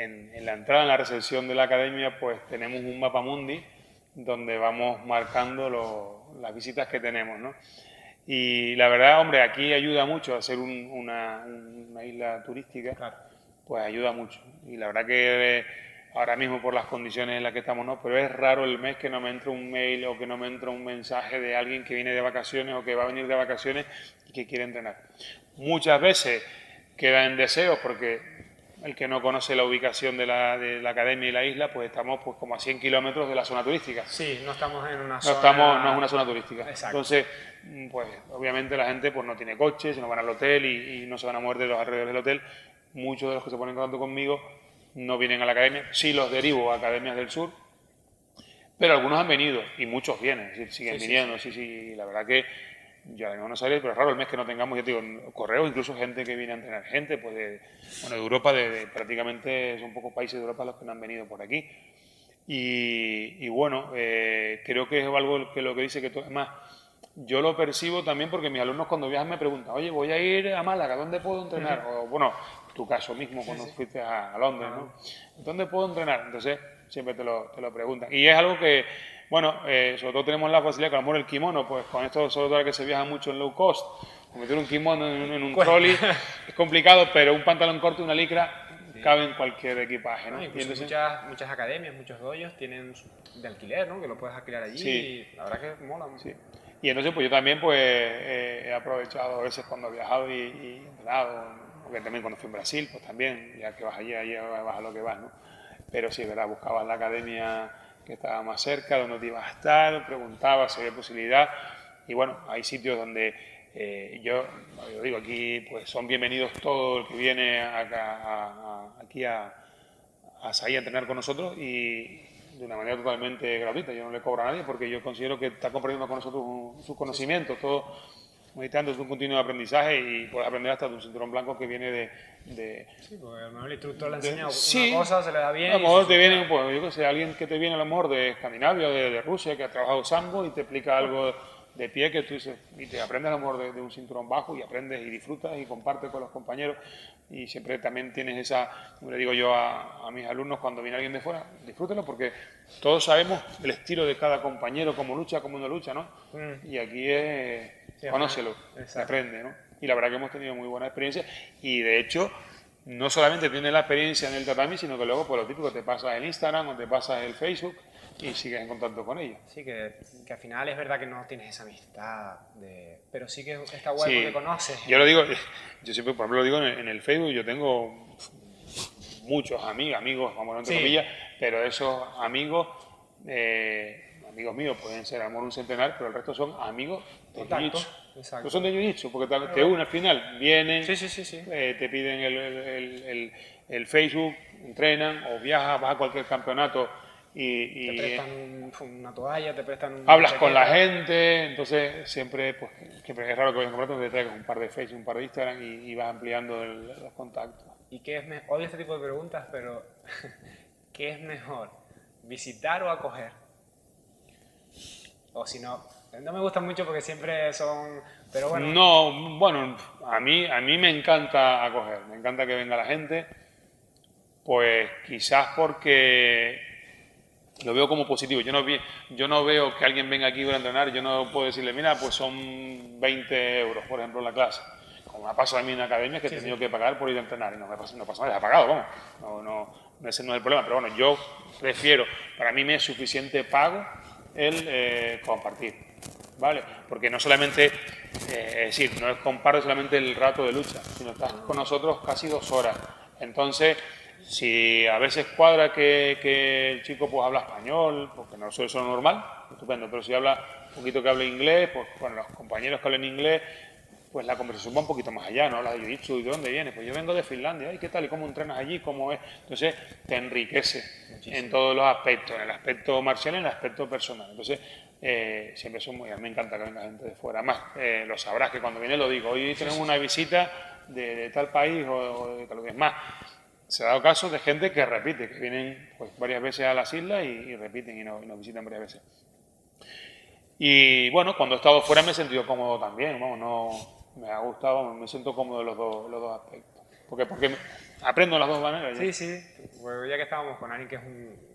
en la entrada, en la recepción de la academia, pues tenemos un mapa mundi donde vamos marcando las visitas que tenemos, ¿no? Y la verdad, hombre, aquí ayuda mucho a ser una isla turística, Claro. pues ayuda mucho. Y la verdad que ahora mismo por las condiciones en las que estamos, no, pero es raro el mes que no me entra un mail o que no me entra un mensaje de alguien que viene de vacaciones o que va a venir de vacaciones y que quiere entrenar. Muchas veces queda en deseos porque el que no conoce la ubicación de la academia y la isla, pues estamos pues como a 100 kilómetros de la zona turística. Sí, no estamos en una No zona... no es una zona turística. Exacto. Entonces, pues obviamente la gente pues no tiene coche, se no van al hotel y no se van a mover de los alrededores del hotel. Muchos de los que se ponen en contacto conmigo no vienen a la academia, sí los derivo a academias del sur, pero algunos han venido y muchos vienen, es decir, siguen viniendo, sí, la verdad que yo ahora mismo no sabría, pero es raro el mes que no tengamos, yo te digo, correos, incluso gente que viene a entrenar, gente pues de Europa, prácticamente son pocos países de Europa los que no han venido por aquí. Y bueno, creo que es algo que lo que dice que es más, yo lo percibo también porque mis alumnos cuando viajan me preguntan, oye, voy a ir a Málaga, ¿dónde puedo entrenar? O bueno, tu caso mismo cuando fuiste a Londres, ¿no? ¿Dónde puedo entrenar? Entonces siempre te lo preguntan. Y es algo que, bueno, sobre todo tenemos la facilidad que a lo mejor el kimono, pues con esto sobre todo ahora que se viaja mucho en low cost, meter un kimono en un trolley es complicado, pero un pantalón corto y una licra cabe en cualquier equipaje, ¿no? Incluso entonces, muchas academias, muchos dojos tienen de alquiler, ¿no? Que lo puedes alquilar allí y la verdad que mola mucho. Sí. Y entonces pues yo también pues he aprovechado a veces cuando he viajado y entrenado, porque también cuando fui en Brasil, pues también, ya que vas allí vas a lo que vas, ¿no? Pero sí, ¿verdad? Buscabas la academia que estaba más cerca, donde te ibas a estar, preguntabas si había posibilidad. Y bueno, hay sitios donde yo digo, aquí pues son bienvenidos todo el que viene aquí a SAI a entrenar con nosotros y de una manera totalmente gratuita. Yo no le cobro a nadie porque yo considero que está compartiendo con nosotros sus conocimientos, todo meditando, es un continuo aprendizaje y puedes aprender hasta de un cinturón blanco que viene de Sí, porque a lo mejor el instructor le enseña sí, una cosa, se le da bien. a lo mejor te viene, pues yo qué sé, alguien que te viene a lo mejor de Escandinavia, de Rusia, que ha trabajado sambo y te explica algo de pie que tú dices, y te aprendes a lo mejor de un cinturón bajo y aprendes y disfrutas y compartes con los compañeros y siempre también tienes esa, como le digo yo a mis alumnos cuando viene alguien de fuera, disfrútelo porque todos sabemos el estilo de cada compañero, cómo lucha, cómo no lucha, ¿no? Y aquí es, conócelo, aprende, ¿no? Y la verdad que hemos tenido muy buena experiencia y de hecho no solamente tienes la experiencia en el tatami, sino que luego por lo típico te pasas el Instagram o te pasas el Facebook y sigues en contacto con ellos. Sí, que al final es verdad que no tienes esa amistad, pero sí que está guay porque conoces. Yo lo digo, yo siempre por ejemplo lo digo en el Facebook, yo tengo muchos amigos, vamos a entre comillas, pero esos amigos, amigos míos pueden ser a lo mejor un centenar, pero el resto son amigos de Jiu-Jitsu. No son de Jiu-Jitsu, porque te unen al final, vienen, te piden el Facebook, entrenan o viajas, vas a cualquier campeonato y te prestan una toalla, te prestan hablas con la gente, entonces siempre, pues, siempre es raro que vayas a comprar, te traigas un par de Facebook, un par de Instagram y vas ampliando los contactos. ¿Y qué es mejor? Odio este tipo de preguntas, pero ¿qué es mejor? ¿Visitar o acoger? O si no, no me gustan mucho porque siempre son... Pero bueno. No, bueno, a mí me encanta acoger, me encanta que venga la gente, pues quizás porque lo veo como positivo. Yo no veo que alguien venga aquí a entrenar, yo no puedo decirle, mira, pues son 20 euros, por ejemplo, la clase. Como me ha pasado a mí en academias que he tenido que pagar por ir a entrenar y no pasa nada, he pagado, vamos. Ese no es el problema, pero bueno, yo prefiero, para mí me es suficiente pago el compartir, ¿vale? Porque no solamente, es decir, no comparto solamente el rato de lucha, sino estás con nosotros casi 2 horas. Entonces, si a veces cuadra que el chico pues habla español, porque no soy eso normal, estupendo, pero si habla un poquito que hable inglés, pues con los compañeros que hablen inglés, pues la conversación va un poquito más allá, ¿no? Habla de Jiu-Jitsu, ¿y de dónde vienes? Pues yo vengo de Finlandia, ¿y qué tal? ¿Y cómo entrenas allí? ¿Cómo es? Entonces te enriquece en todos los aspectos, en el aspecto marcial y en el aspecto personal. Entonces siempre me encanta que venga gente de fuera. Además, lo sabrás que cuando viene lo digo, hoy tenemos una visita de tal país o de tal vez más. Se ha dado caso de gente que repite, que vienen pues, varias veces a las islas y repiten y nos visitan varias veces. Y bueno, cuando he estado fuera me he sentido cómodo también, vamos, no me ha gustado, me siento cómodo en los dos aspectos. porque aprendo las dos maneras. Sí, sí. Pues ya que estábamos con alguien que es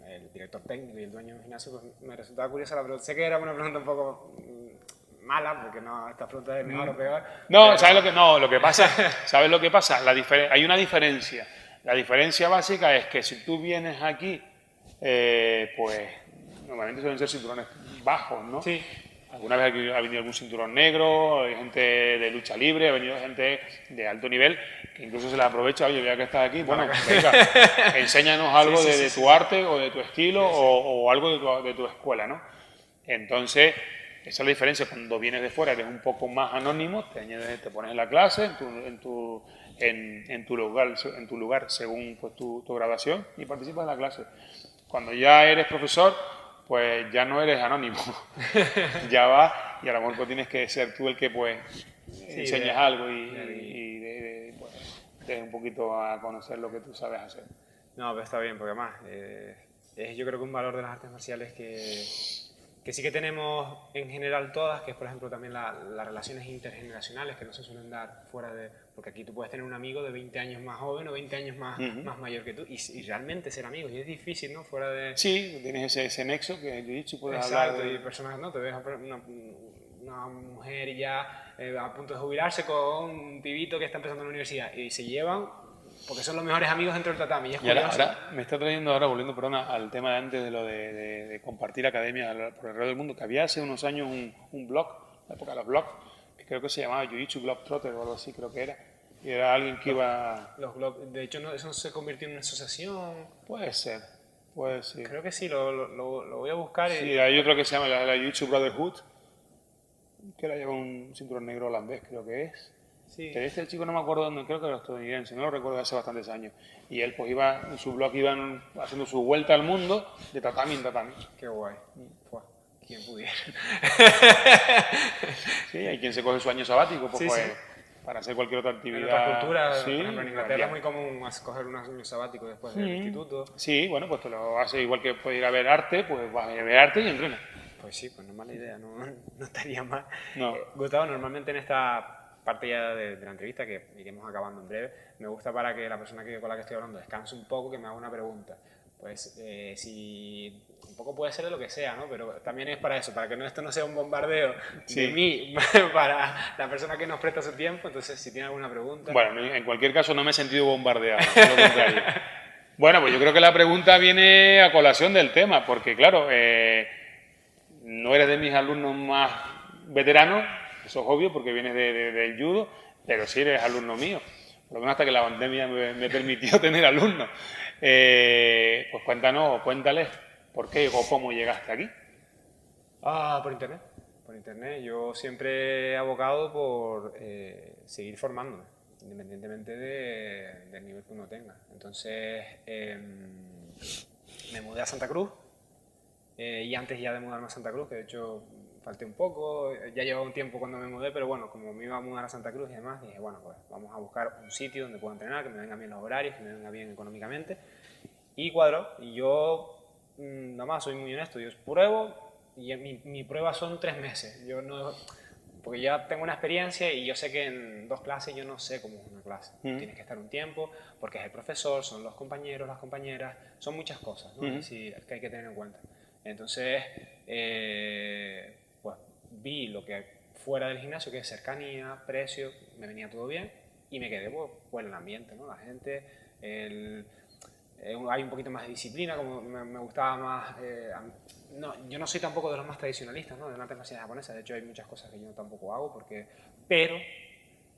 el director técnico y el dueño del gimnasio, pues me resultaba curiosa la pregunta. Sé que era una pregunta un poco mala, porque no, esta pregunta es mejor o peor. No, pero... ¿sabes lo que no? Lo que pasa, ¿sabes lo que pasa? Hay una diferencia. La diferencia básica es que si tú vienes aquí, pues normalmente suelen ser cinturones bajos, ¿no? Sí. Alguna vez ha venido algún cinturón negro, hay gente de lucha libre, ha venido gente de alto nivel que incluso se les aprovecha, oye, ya que estás aquí, bueno, venga, enséñanos algo de tu arte o de tu estilo o algo de tu escuela, ¿no? Entonces, esa es la diferencia. Cuando vienes de fuera eres un poco más anónimo, te pones en la clase, en tu lugar según pues, tu graduación y participas en la clase. Cuando ya eres profesor, pues ya no eres anónimo, ya vas y a lo mejor pues, tienes que ser tú el que pues enseñas algo y pues, des un poquito a conocer lo que tú sabes hacer. No, pero está bien, porque además es yo creo que un valor de las artes marciales que sí que tenemos en general todas, que es por ejemplo también las relaciones intergeneracionales que no se suelen dar fuera de... Porque aquí tú puedes tener un amigo de 20 años más joven o 20 años más mayor que tú y realmente ser amigos, y es difícil, ¿no? Fuera de... Sí, tienes ese nexo que el jiu-jitsu puedes Exacto, hablar de... y personas, ¿no? Te ves una mujer ya a punto de jubilarse con un pibito que está empezando en la universidad y se llevan porque son los mejores amigos dentro del tatami. Y ahora me está trayendo, volviendo perdona, al tema de antes de lo de compartir academias por alrededor del mundo, que había hace unos años un blog, la época de los blogs, que creo que se llamaba Jiu-Jitsu Globetrotter o algo así, creo que era. Y era alguien que iba... De hecho, no, eso se convirtió en una asociación. Puede ser, puede ser. Creo que sí, lo voy a buscar. Sí, hay otro que se llama la Jiu-Jitsu Brotherhood, que la lleva un cinturón negro holandés, creo que es. Sí. Que este chico no me acuerdo dónde, creo que era estadounidense, no lo recuerdo hace bastantes años. Y él pues iba, en su blog iban haciendo su vuelta al mundo de tatami en tatami. Qué guay. Quien pudiera. Sí, hay quien se coge su año sabático pues, Sí, pues sí. para hacer cualquier otra actividad. En otras culturas, sí, por ejemplo, en Inglaterra es muy común coger un año sabático después del instituto. Sí, bueno, pues te lo hace igual que puedes ir a ver arte, pues vas a ver arte y entrenas. Pues sí, pues no es mala idea, no estaría mal. No. Gustavo, normalmente en esta parte ya de la entrevista, que iremos acabando en breve, me gusta para que la persona con la que estoy hablando descanse un poco, que me haga una pregunta. Pues si un poco puede ser de lo que sea, ¿no? Pero también es para eso, para que esto no sea un bombardeo de mí para la persona que nos presta su tiempo. Entonces, si tiene alguna pregunta... Bueno, en cualquier caso no me he sentido bombardeado, lo contrario. Bueno, pues yo creo que la pregunta viene a colación del tema, porque claro, no eres de mis alumnos más veteranos, eso es obvio porque vienes del judo, pero sí eres alumno mío. Por lo menos hasta que la pandemia me permitió tener alumnos. Pues cuéntales por qué o cómo llegaste aquí. Por internet. Por internet. Yo siempre he abogado por seguir formándome, independientemente del nivel que uno tenga. Entonces, me mudé a Santa Cruz y antes ya de mudarme a Santa Cruz, que de hecho falté un poco, ya llevaba un tiempo cuando me mudé, pero bueno, como me iba a mudar a Santa Cruz y demás, dije, bueno, pues vamos a buscar un sitio donde pueda entrenar, que me vengan bien los horarios, que me venga bien económicamente. Y cuadró, y yo, nada más, soy muy honesto, yo pruebo, y mi prueba son 3 meses. Yo no, porque ya tengo una experiencia y yo sé que en 2 clases yo no sé cómo es una clase. Tienes que estar un tiempo, porque es el profesor, son los compañeros, las compañeras, son muchas cosas, ¿no? Que hay que tener en cuenta. Entonces, pues vi lo que fuera del gimnasio, que es cercanía, precio, me venía todo bien y me quedé por el ambiente, ¿no? La gente, hay un poquito más de disciplina, como me gustaba más... yo no soy tampoco de los más tradicionalistas, ¿no? De una arte marcial japonesa, de hecho hay muchas cosas que yo tampoco hago, pero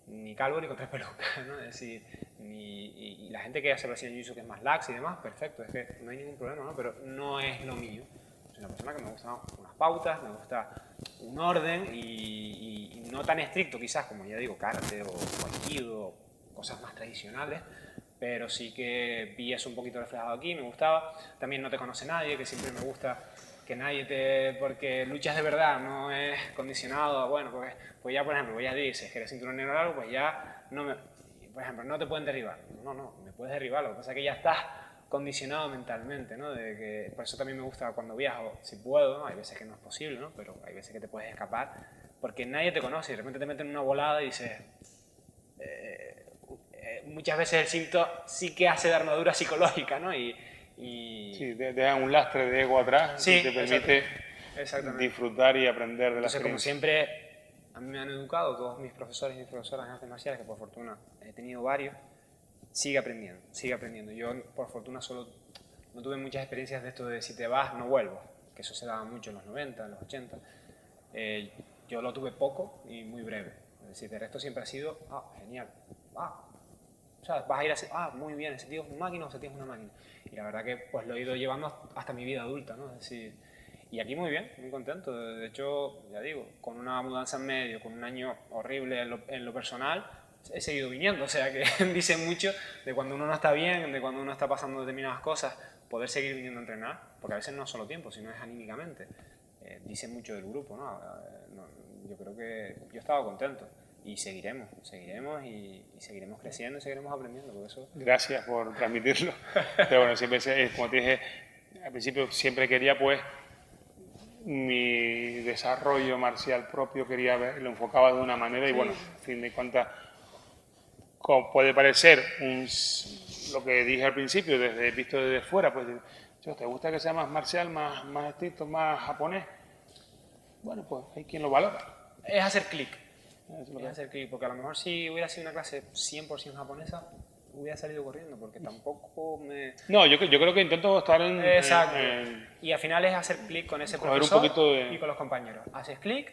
ni calvo ni con 3 pelucas, ¿no? Es decir, y la gente que hace Brazilian Jiu-Jitsu que es más lax y demás, perfecto, es que no hay ningún problema, ¿no? Pero no es lo mío. Soy una persona que me gusta unas pautas, me gusta un orden y no tan estricto quizás como ya digo, karate o aikido, cosas más tradicionales, pero sí que vi eso un poquito reflejado aquí, me gustaba. También no te conoce nadie, que siempre me gusta que nadie porque luchas de verdad, no es condicionado, bueno, pues ya por ejemplo, ya dices que eres cinturón negro largo, pues ya por ejemplo, no te pueden derribar. No, me puedes derribar, lo que pasa es que ya estás condicionado mentalmente, ¿no? Por eso también me gusta cuando viajo, si puedo, ¿no? Hay veces que no es posible, ¿no? Pero hay veces que te puedes escapar, porque nadie te conoce y de repente te meten en una volada y dices, muchas veces el cinto sí que hace de armadura psicológica, ¿no? Sí, deja un lastre de ego atrás sí, y te permite exactamente. disfrutar y aprender de la Entonces, como experiencia. siempre, a mí me han educado todos mis profesores y mis profesoras en artes marciales, que por fortuna he tenido varios, sigue aprendiendo, sigue aprendiendo. Yo, por fortuna, solo no tuve muchas experiencias de esto de si te vas, no vuelvo, que eso se daba mucho en los 90, en los 80. Yo lo tuve poco y muy breve. Es decir, de resto siempre ha sido, genial, o sea, vas a ir a muy bien, ese tío es una máquina o ese tío es una máquina. Y la verdad que pues lo he ido llevando hasta mi vida adulta, ¿no? Es decir, y aquí muy bien, muy contento. De hecho, ya digo, con una mudanza en medio, con un año horrible en lo personal, he seguido viniendo. O sea que dice mucho de cuando uno no está bien, de cuando uno está pasando determinadas cosas, poder seguir viniendo a entrenar, porque a veces no es solo tiempo, sino es anímicamente. Dice mucho del grupo, ¿no? Yo creo que yo estaba contento. Y seguiremos y seguiremos creciendo y seguiremos aprendiendo. Por eso... Gracias por transmitirlo. Pero bueno, siempre, como te dije al principio, siempre quería pues mi desarrollo marcial propio, quería ver, lo enfocaba de una manera y bueno, a fin de cuentas, como puede parecer lo que dije al principio, visto desde fuera, pues, ¿te gusta que sea más marcial, más estricto, más japonés? Bueno, pues hay quien lo valora. Es hacer clic. Es hacer clic, porque a lo mejor si hubiera sido una clase 100% japonesa, hubiera salido corriendo, porque tampoco me... No, yo creo que intento estar Exacto. Y al final es hacer clic con ese profesor y con los compañeros. Haces clic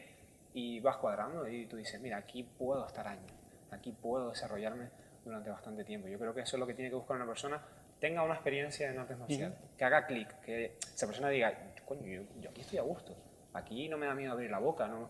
y vas cuadrando y tú dices, mira, aquí puedo estar años, aquí puedo desarrollarme durante bastante tiempo. Yo creo que eso es lo que tiene que buscar una persona, tenga una experiencia en artes marciales, que haga clic, que esa persona diga, coño, yo aquí estoy a gusto, aquí no me da miedo abrir la boca, ¿no?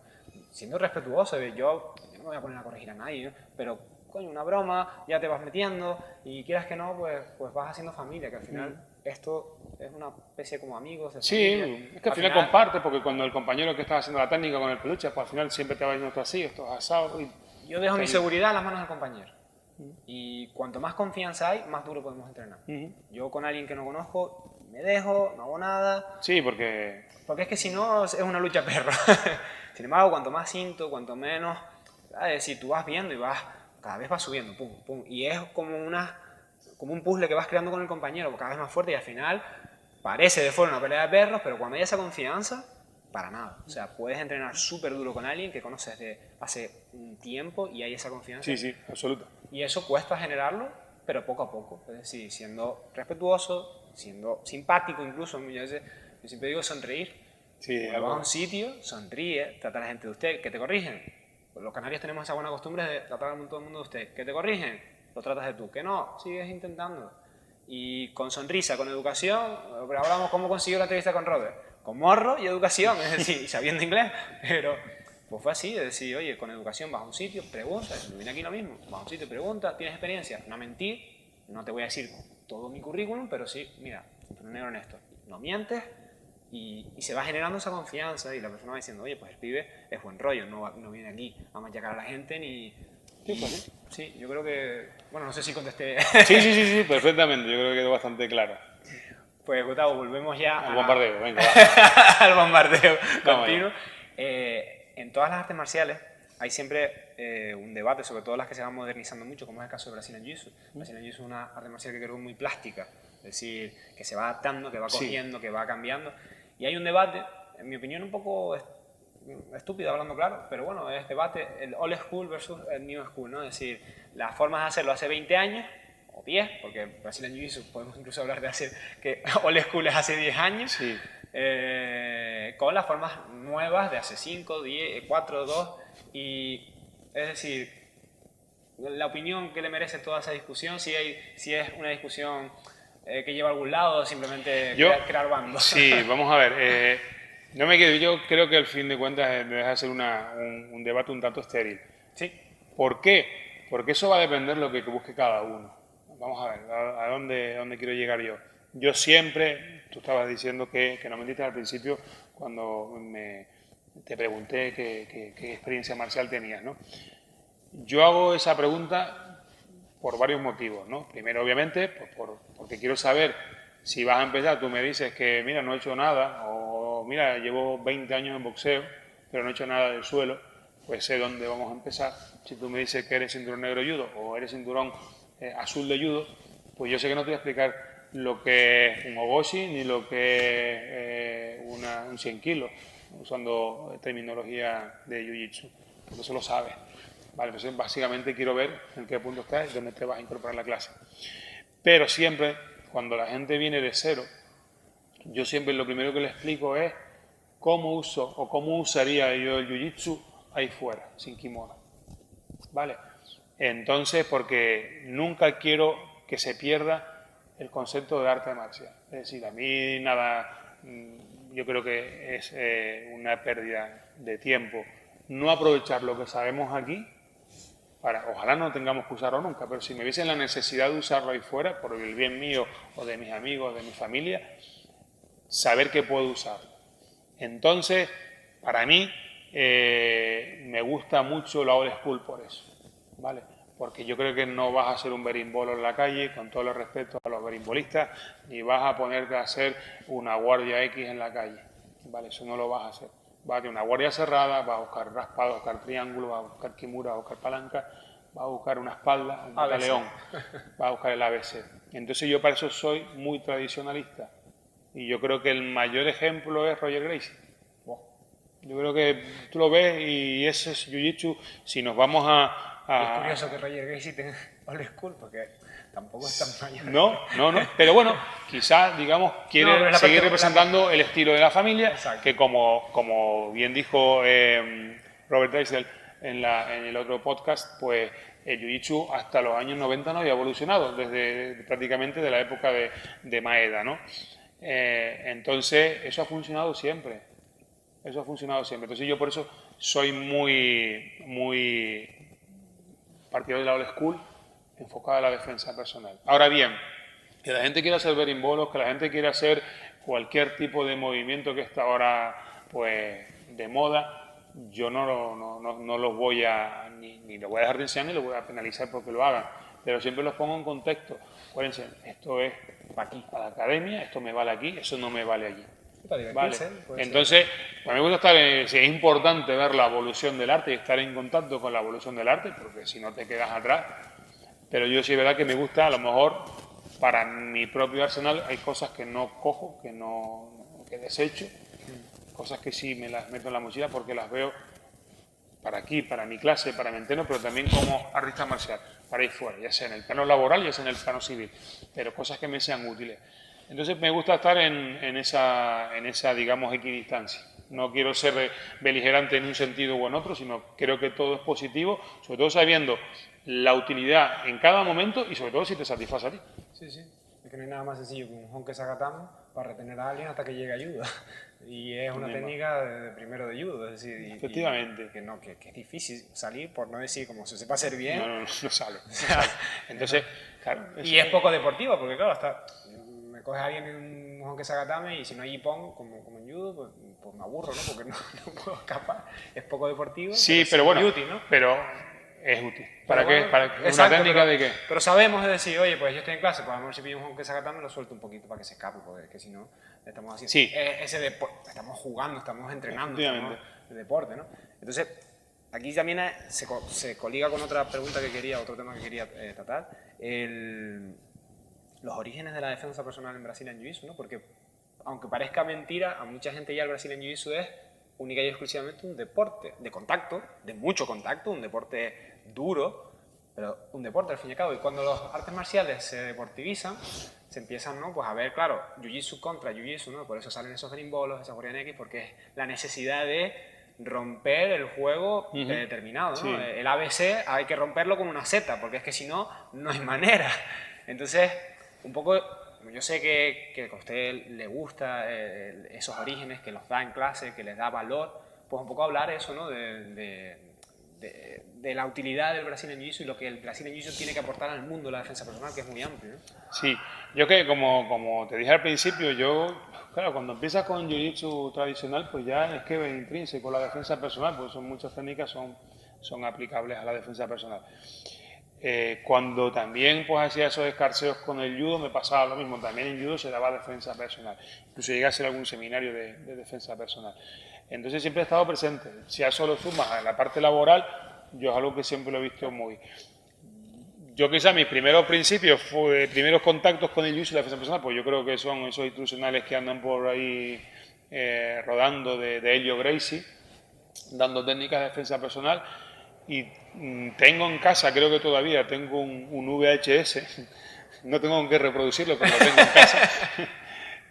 Siendo respetuoso, yo no me voy a poner a corregir a nadie, ¿no? Pero coño, una broma, ya te vas metiendo y quieras que no, pues vas haciendo familia, que al final esto es una especie como amigos. De familia. Sí, es que al final comparte, porque cuando el compañero que está haciendo la técnica con el peluche, pues al final siempre te va diciendo esto así, esto es asado. Yo dejo mi seguridad en las manos del compañero. Y cuanto más confianza hay, más duro podemos entrenar. Yo con alguien que no conozco, me dejo, no hago nada. Sí, porque es que si no, es una lucha perro. Sin embargo, cuanto más cinto, cuanto menos, si tú vas viendo y cada vez vas subiendo, pum, pum. Y es como un puzzle que vas creando con el compañero, cada vez más fuerte y al final parece de fuera una pelea de perros, pero cuando hay esa confianza, para nada. O sea, puedes entrenar súper duro con alguien que conoces de hace un tiempo y hay esa confianza. Sí, absoluto. Y eso cuesta generarlo, pero poco a poco. Es decir, siendo respetuoso, siendo simpático incluso. Yo siempre digo sonreír. Sí, cuando vas a un sitio, sonríe, trata a la gente de usted, que te corrigen. Los canarios tenemos esa buena costumbre de tratar a todo el mundo de usted. Que te corrigen, lo tratas de tú. Que no, sigues intentando. Y con sonrisa, con educación, hablamos cómo consiguió la entrevista con Robert. Con morro y educación, es decir, sabiendo inglés. Pero pues fue así, de decir, oye, con educación vas a un sitio, pregunta, viene aquí lo mismo, vas a un sitio, pregunta, ¿tienes experiencia? No mentir, no te voy a decir todo mi currículum, pero sí, mira, negro en esto, no mientes. Y se va generando esa confianza y la persona va diciendo, oye, pues el pibe es buen rollo, no viene aquí a machacar a la gente ni... Sí, yo creo que... Bueno, no sé si contesté... Sí, perfectamente, yo creo que quedó bastante claro. Pues Gustavo, volvemos ya al bombardeo, venga, va. al bombardeo continuo. En todas las artes marciales hay siempre un debate, sobre todo las que se van modernizando mucho, como es el caso de Brazilian Jiu-Jitsu. Brazilian Jiu-Jitsu es una arte marcial que creo muy plástica, es decir, que se va adaptando, que va cogiendo, que va cambiando. Y hay un debate, en mi opinión un poco estúpido hablando claro, pero bueno, es debate, el old school versus el new school, ¿no? Es decir, las formas de hacerlo hace 20 años, o 10, porque Brazilian Jiu-Jitsu podemos incluso hablar de que old school es hace 10 años, con las formas nuevas de hace 5, 10, 4, 2, y es decir, la opinión que le merece toda esa discusión, si es una discusión que lleva a algún lado, simplemente crear bandos. Sí, vamos a ver. Yo creo que al fin de cuentas me deja ser un debate un tanto estéril. Sí. ¿Por qué? Porque eso va a depender de lo que busque cada uno. Vamos a ver, ¿a dónde quiero llegar yo? Yo siempre, tú estabas diciendo que no mentiste al principio cuando te pregunté qué experiencia marcial tenías, ¿no? Yo hago esa pregunta por varios motivos, ¿no? Primero, obviamente, porque quiero saber si vas a empezar, tú me dices que, mira, no he hecho nada, o mira, llevo 20 años en boxeo, pero no he hecho nada del suelo, pues sé dónde vamos a empezar. Si tú me dices que eres cinturón negro judo o eres cinturón azul de judo, pues yo sé que no te voy a explicar lo que es un ogoshi ni lo que es un 100 kilos, usando terminología de jiu-jitsu, porque eso lo sabes. Vale, entonces básicamente quiero ver en qué punto estás y dónde te vas a incorporar a la clase. Pero siempre, cuando la gente viene de cero, yo siempre lo primero que le explico es cómo uso o cómo usaría yo el jiu-jitsu ahí fuera, sin kimono. ¿Vale? Entonces, porque nunca quiero que se pierda el concepto de arte marcial. Es decir, a mí nada, yo creo que es una pérdida de tiempo no aprovechar lo que sabemos aquí. Ojalá no tengamos que usarlo nunca, pero si me viesen la necesidad de usarlo ahí fuera, por el bien mío o de mis amigos, de mi familia, saber que puedo usarlo. Entonces, para mí, me gusta mucho la old school por eso, ¿vale? Porque yo creo que no vas a ser un berimbolo en la calle, con todo el respeto a los berimbolistas, ni vas a ponerte a hacer una guardia X en la calle, ¿vale? Eso no lo vas a hacer. Vas a tener una guardia cerrada, vas a buscar raspado, vas a buscar triángulo, vas a buscar kimura, vas a buscar palanca, vas a buscar una espalda, un león, vas a buscar el ABC. Entonces yo para eso soy muy tradicionalista. Y yo creo que el mayor ejemplo es Roger Gracie. Yo creo que tú lo ves y ese es jiu-jitsu. Si nos vamos Es curioso que Roger Gracie tenga old school, porque tampoco es tan mayor. No. Pero bueno, quizás, digamos, quiere seguir representando el estilo de la familia. Exacto. Que como bien dijo Robert Drysdale en el otro podcast, pues el jiu-jitsu hasta los años 90 no había evolucionado, desde prácticamente de la época de Maeda, ¿no? Entonces, eso ha funcionado siempre. Entonces, yo por eso soy muy partidario de la old school, enfocada en la defensa personal. Ahora bien, que la gente quiera hacer berimbolos, que la gente quiera hacer cualquier tipo de movimiento que está ahora pues de moda, yo no los voy a ni los voy a dejar de enseñar ni los voy a penalizar porque lo hagan, pero siempre los pongo en contexto. Acuérdense, esto es para aquí, para la academia, esto me vale aquí, eso no me vale allí. Vale. Entonces, a mí me gusta estar, si es importante ver la evolución del arte y estar en contacto con la evolución del arte, porque si no te quedas atrás. Pero yo sí es verdad que me gusta, a lo mejor, para mi propio arsenal, hay cosas que no cojo, que desecho, cosas que sí me las meto en la mochila porque las veo para aquí, para mi clase, para mi entreno, pero también como artista marcial, para ir fuera, ya sea en el plano laboral, ya sea en el plano civil, pero cosas que me sean útiles. Entonces me gusta estar en esa, digamos, equidistancia. No quiero ser beligerante en un sentido u en otro, sino creo que todo es positivo, sobre todo sabiendo la utilidad en cada momento y sobre todo si te satisface a ti. Sí. Es que no hay nada más sencillo que un honke sagatama para retener a alguien hasta que llegue ayuda. Y es una técnica de primero de judo, es decir, efectivamente. Que es difícil salir, por no decir como se sepa hacer bien. No sale. Entonces, claro. Y es poco deportivo, porque claro, hasta me coges a alguien en un honke sagatame y si no hay ippon, como en judo, pues me aburro, ¿no? Porque no puedo escapar. Es poco deportivo. Sí, pero bueno, útil, ¿no? Pero es útil. ¿Para qué? ¿Una técnica de qué? Pero sabemos, es decir, oye, pues yo estoy en clase, pues a lo mejor si pillo un honke sagatame lo suelto un poquito para que se escape, porque si no, estamos haciendo ese deporte, estamos jugando, estamos entrenando, estamos de deporte, ¿no? Entonces, aquí también se coliga con otra pregunta que quería, otro tema que quería tratar, los orígenes de la defensa personal en Brazilian Jiu-Jitsu, ¿no? Porque, aunque parezca mentira, a mucha gente ya el Brazilian Jiu-Jitsu es única y exclusivamente un deporte de contacto, de mucho contacto, un deporte duro, pero un deporte al fin y al cabo. Y cuando los artes marciales se deportivizan, se empiezan, ¿no? Pues a ver, claro, Jiu-Jitsu contra Jiu-Jitsu, ¿no? Por eso salen esos berimbolos, esas Guardian X, porque es la necesidad de romper el juego determinado, ¿no? Sí. El ABC hay que romperlo con una Z, porque es que si no, no hay manera. Entonces, un poco, yo sé que a usted le gusta esos orígenes, que los da en clase, que les da valor, pues un poco hablar eso, ¿no? De la utilidad del Brazilian Jiu-Jitsu y lo que el Brazilian Jiu-Jitsu tiene que aportar al mundo de la defensa personal, que es muy amplio, ¿no? Sí, yo que como te dije al principio, claro, cuando empiezas con Jiu-Jitsu tradicional, pues ya es que es intrínseco la defensa personal, porque son muchas técnicas son aplicables a la defensa personal. Cuando también pues hacía esos escarceos con el judo me pasaba lo mismo, también en judo se daba defensa personal, incluso llegué a hacer algún seminario de defensa personal. Entonces siempre he estado presente. Si a eso lo sumas a la parte laboral, yo es algo que siempre lo he visto muy... Yo quizá mis primeros principios, primeros contactos con el jiu-jitsu y la defensa personal, pues yo creo que son esos instruccionales que andan por ahí rodando de Helio Gracie, dando técnicas de defensa personal. Y tengo en casa, creo que todavía, tengo un VHS, no tengo con qué reproducirlo, pero lo tengo en casa,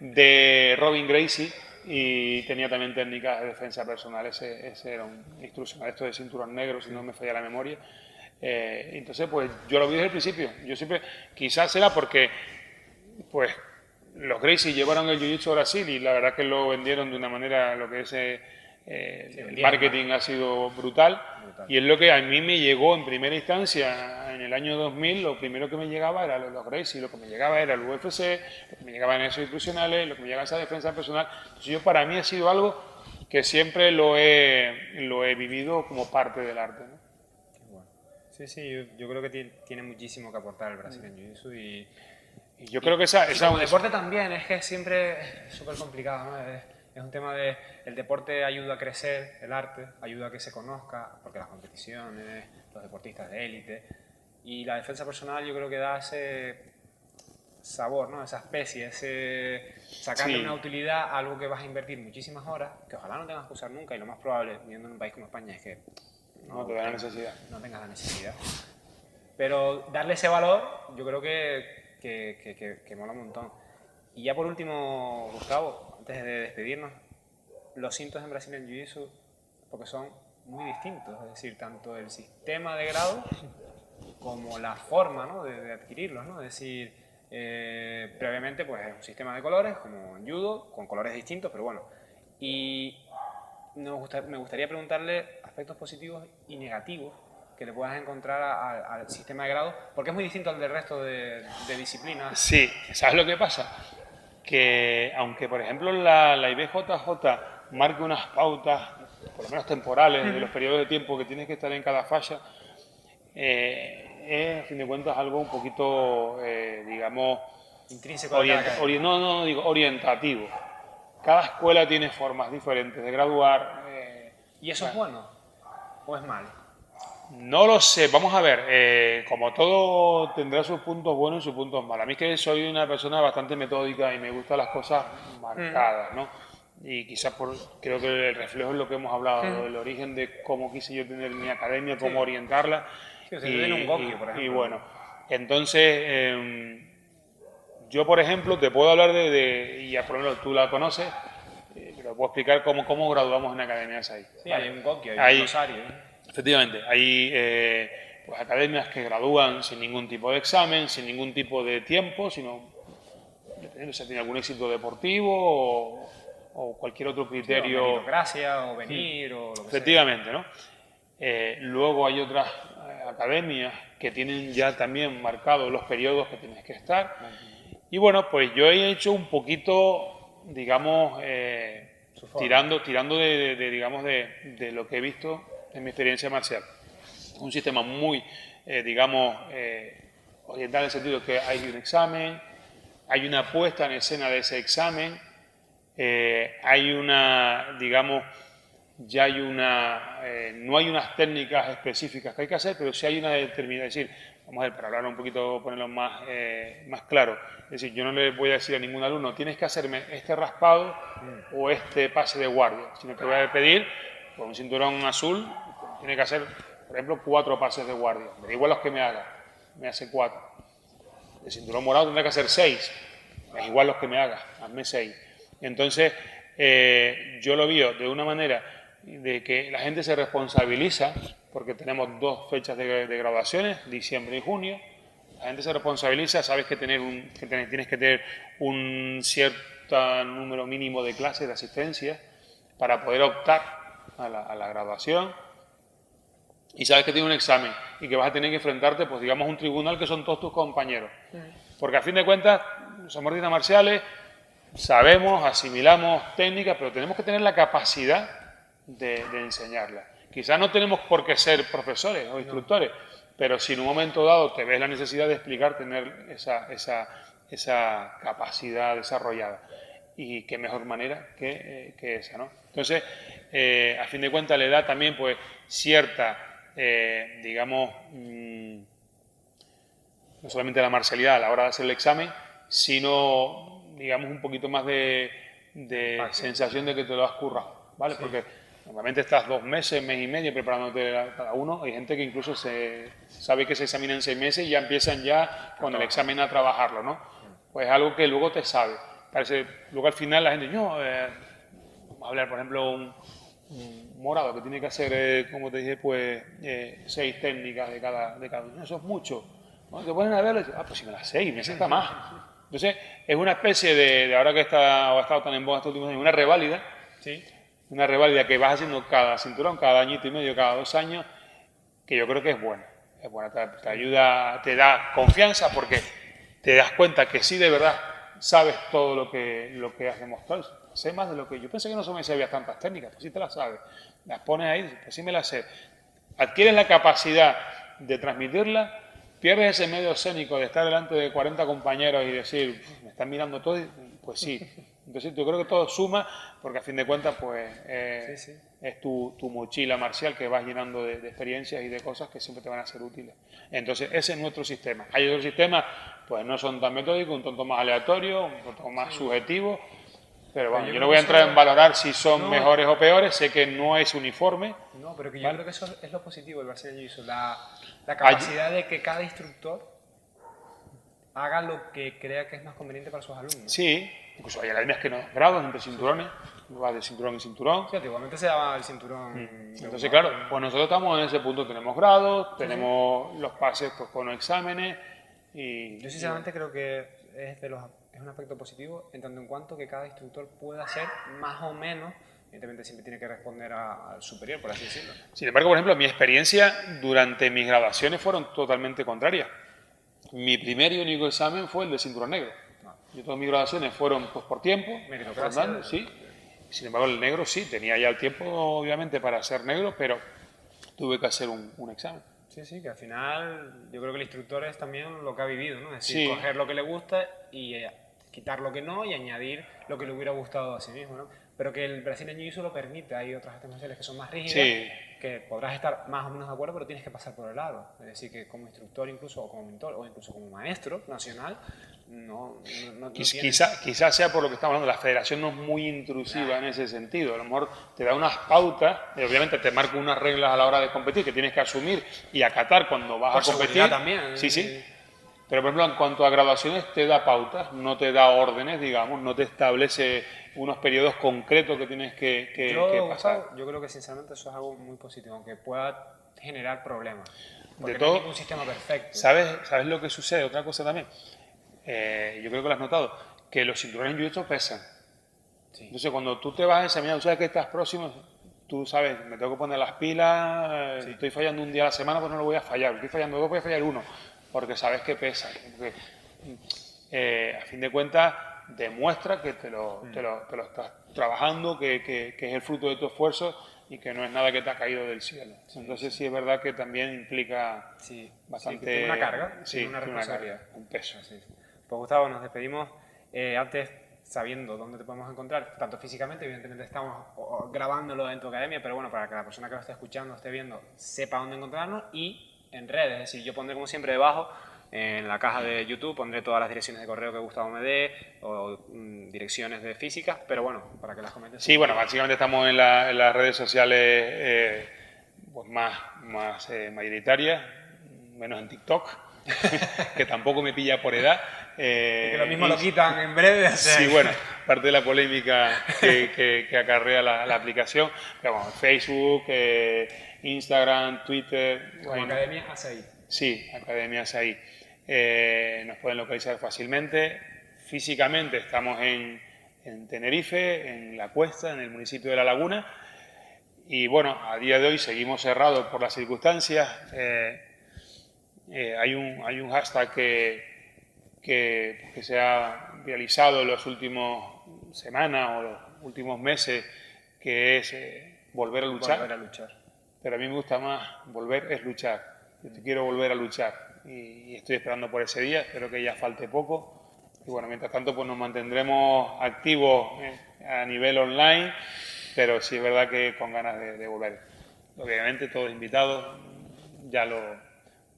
de Robin Gracie, y tenía también técnicas de defensa personal. Ese era un instruccional, esto de cinturón negro, si no me falla la memoria. Entonces, pues yo lo vi desde el principio. Yo siempre, quizás era porque, pues, los Gracie llevaron el Jiu-Jitsu a Brasil y la verdad que lo vendieron de una manera, lo que es el marketing ha sido brutal. Y es lo que a mí me llegó en primera instancia en el año 2000. Lo primero que me llegaba era los Gracie, lo que me llegaba era el UFC, lo que me llegaba en esos instruccionales, lo que me llegaba esa defensa personal. Entonces yo, para mí ha sido algo que siempre lo he vivido como parte del arte, ¿no? Sí, sí, yo creo que tiene muchísimo que aportar el Brazilian Jiu-Jitsu y yo creo que como deporte también, es que siempre es súper complicado, ¿no? Es un tema de, el deporte ayuda a crecer, el arte ayuda a que se conozca, porque las competiciones, los deportistas de élite, y la defensa personal yo creo que da ese sabor, ¿no? Esa especie, ese sacarle una utilidad a algo que vas a invertir muchísimas horas, que ojalá no tengas que usar nunca, y lo más probable, viviendo en un país como España, es que no te da la necesidad. No tengas la necesidad. Pero darle ese valor, yo creo que mola un montón. Y ya por último, Gustavo, antes de despedirnos, los cintos en Brazilian Jiu-Jitsu, porque son muy distintos, es decir, tanto el sistema de grado como la forma, ¿no?, de adquirirlos, ¿no? Es decir, previamente pues es un sistema de colores, como en judo, con colores distintos, pero bueno. Y me gustaría preguntarle aspectos positivos y negativos que le puedas encontrar al sistema de grado, porque es muy distinto al del resto de disciplinas. Sí, ¿sabes lo que pasa? Que aunque, por ejemplo, la IBJJ marque unas pautas, por lo menos temporales, de los periodos de tiempo que tienes que estar en cada falla, es, a fin de cuentas, algo un poquito, digamos, intrínseco de cada academia. no digo orientativo. Cada escuela tiene formas diferentes de graduar. ¿Y eso es bueno o es malo? No lo sé, vamos a ver, como todo tendrá sus puntos buenos y sus puntos malos. A mí es que soy una persona bastante metódica y me gustan las cosas marcadas, ¿no? Y quizás creo que el reflejo es lo que hemos hablado, el origen de cómo quise yo tener mi academia, cómo orientarla. Sí, o sea, yo un Gokyo, por ejemplo. Y bueno, entonces, yo por ejemplo te puedo hablar y por lo menos tú la conoces, pero puedo explicar cómo graduamos en academias ahí. Sí, ¿vale? Hay un Gokyo, hay un Rosario. Efectivamente, hay pues academias que gradúan sin ningún tipo de examen, sin ningún tipo de tiempo, sino dependiendo si tiene algún éxito deportivo o cualquier otro criterio. O meritocracia, o venir, o lo que Efectivamente, sea. ¿no? Luego hay otras academias que tienen ya también marcados los periodos que tienes que estar. Y bueno, pues yo he hecho un poquito, digamos, tirando de lo que he visto en mi experiencia marcial. Un sistema muy, digamos, oriental en el sentido que hay un examen, hay una puesta en escena de ese examen, hay una, digamos, ya hay no hay unas técnicas específicas que hay que hacer, pero sí hay una determinada, es decir, vamos a ver, para hablar un poquito, ponerlo más claro, es decir, yo no le voy a decir a ningún alumno, tienes que hacerme este raspado o este pase de guardia, sino que voy a pedir, con un cinturón azul, tiene que hacer, por ejemplo, 4 pases de guardia, me da igual los que me haga, me hace 4. El cinturón morado tendrá que hacer 6, me da igual los que me haga, hazme 6. Entonces, yo lo veo de una manera de que la gente se responsabiliza, porque tenemos 2 fechas de graduaciones, diciembre y junio. La gente se responsabiliza, sabes que tienes que tener un cierto número mínimo de clases de asistencia para poder optar a la graduación. Y sabes que tienes un examen y que vas a tener que enfrentarte, pues digamos, a un tribunal que son todos tus compañeros. Porque a fin de cuentas, somos artistas marciales, sabemos, asimilamos técnicas, pero tenemos que tener la capacidad de enseñarlas. Quizás no tenemos por qué ser profesores o instructores, pero si en un momento dado te ves la necesidad de explicar, tener esa capacidad desarrollada. Y qué mejor manera que esa, ¿no? Entonces, a fin de cuentas le da también pues cierta, digamos, no solamente la marcialidad a la hora de hacer el examen, sino, digamos, un poquito más de sensación de que te lo has currado, ¿vale? Sí. Porque normalmente estás 2 meses, mes y medio preparándote cada uno. Hay gente que incluso sabe que se examina en 6 meses y ya empiezan ya con el examen a trabajarlo, ¿no? Pues algo que luego te sabe. Luego al final la gente, no, vamos a hablar, por ejemplo, un morado que tiene que hacer, como te dije, pues 6 técnicas de cada uno. Eso es mucho. ¿No? Te ponen a verlo y dices, pues si me las 6, me sienta más. Entonces, es una especie de ahora que ha estado tan en boga estos últimos años, una reválida. Sí. Una reválida que vas haciendo cada cinturón, cada añito y medio, cada 2 años, que yo creo que es buena. Es buena, te ayuda, te da confianza porque te das cuenta que sí, de verdad, sabes todo lo que has demostrado. Sé más de lo que yo pensé que no se me sabía tantas técnicas, pues sí te las sabes. Las pones ahí, pues sí me las sé. Adquieres la capacidad de transmitirla, pierdes ese medio escénico de estar delante de 40 compañeros y decir, me están mirando todo, pues sí. Entonces yo creo que todo suma, porque a fin de cuentas pues es tu mochila marcial que vas llenando de experiencias y de cosas que siempre te van a ser útiles. Entonces ese es nuestro sistema. Hay otros sistemas, pues no son tan metódicos, un tanto más aleatorio, un tanto más subjetivo. Pero bueno, yo no voy a entrar en valorar si son mejores o peores, sé que no es uniforme. No, pero que yo creo que eso es lo positivo del Brazilian Jiu-Jitsu, la capacidad de que cada instructor haga lo que crea que es más conveniente para sus alumnos. Sí, incluso hay academias que no grados entre cinturones, va de cinturón en cinturón. Sí, antiguamente se daba el cinturón. Entonces, claro, pues nosotros estamos en ese punto, tenemos grados, tenemos los pases pues, con los exámenes y... Yo sinceramente creo que es un aspecto positivo en tanto en cuanto que cada instructor pueda hacer más o menos, evidentemente siempre tiene que responder al superior, por así decirlo. Sin embargo, por ejemplo, mi experiencia durante mis graduaciones fueron totalmente contrarias. Mi primer y único examen fue el de cinturón negro. Yo todas mis graduaciones fueron pues, por tiempo, andando, sí. Sin embargo, el negro sí, tenía ya el tiempo obviamente para ser negro, pero tuve que hacer un examen. Sí, sí, que al final yo creo que el instructor es también lo que ha vivido, ¿no? Es decir, coger lo que le gusta y quitar lo que no y añadir lo que le hubiera gustado a sí mismo, ¿no? Pero que el Brazilian Jiu-Jitsu lo permite, hay otras artes marciales que son más rígidas, que podrás estar más o menos de acuerdo, pero tienes que pasar por el lado. Es decir, que como instructor incluso, o como mentor, o incluso como maestro nacional, no quizás sea por lo que estamos hablando, la federación no es muy intrusiva en ese sentido. A lo mejor te da unas pautas, y obviamente te marca unas reglas a la hora de competir que tienes que asumir y acatar cuando vas a competir. También, sí. Pero, por ejemplo, en cuanto a graduaciones, te da pautas, no te da órdenes, digamos, no te establece unos periodos concretos que tienes que pasar. Yo creo que, sinceramente, eso es algo muy positivo, aunque pueda generar problemas. Porque no hay un sistema perfecto. ¿Sabes lo que sucede? Otra cosa también. Yo creo que lo has notado, que los cinturones en jiu-jitsu pesan. Sí. Entonces, cuando tú te vas a examinar, tú sabes que estás próximo, tú sabes, me tengo que poner las pilas, estoy fallando un día a la semana, pues no lo voy a fallar, estoy fallando 2, voy a fallar 1. Porque sabes que pesa. Porque, a fin de cuentas, demuestra que te lo estás trabajando, que es el fruto de tu esfuerzo y que no es nada que te ha caído del cielo. Entonces sí es verdad que también implica bastante... tiene una carga, tiene una responsabilidad, un peso. Pues Gustavo, nos despedimos antes sabiendo dónde te podemos encontrar, tanto físicamente, evidentemente estamos grabándolo en tu academia, pero bueno, para que la persona que lo esté escuchando, esté viendo, sepa dónde encontrarnos y en redes, es decir, yo pondré como siempre debajo, en la caja de YouTube, pondré todas las direcciones de correo que Gustavo me dé, o direcciones de físicas, pero bueno, para que las comentes. Sí, bueno, básicamente estamos en las redes sociales pues más mayoritarias, menos en TikTok, que tampoco me pilla por edad. Que lo mismo lo quitan en breve. O sea. Sí, bueno, parte de la polémica que acarrea la aplicación, pero bueno, Facebook, Instagram, Twitter. Como Academia Asaí. Sí, Academia Asaí. Nos pueden localizar fácilmente. Físicamente estamos en Tenerife, en La Cuesta, en el municipio de La Laguna. Y bueno, a día de hoy seguimos cerrados por las circunstancias. Hay un hashtag que se ha realizado en las últimas semanas o los últimos meses, que es volver a luchar. Volver a luchar. Pero a mí me gusta más volver es luchar. Yo te quiero volver a luchar y estoy esperando por ese día, espero que ya falte poco. Y bueno, mientras tanto pues nos mantendremos activos a nivel online, pero sí es verdad que con ganas de volver. Obviamente todos invitados, ya lo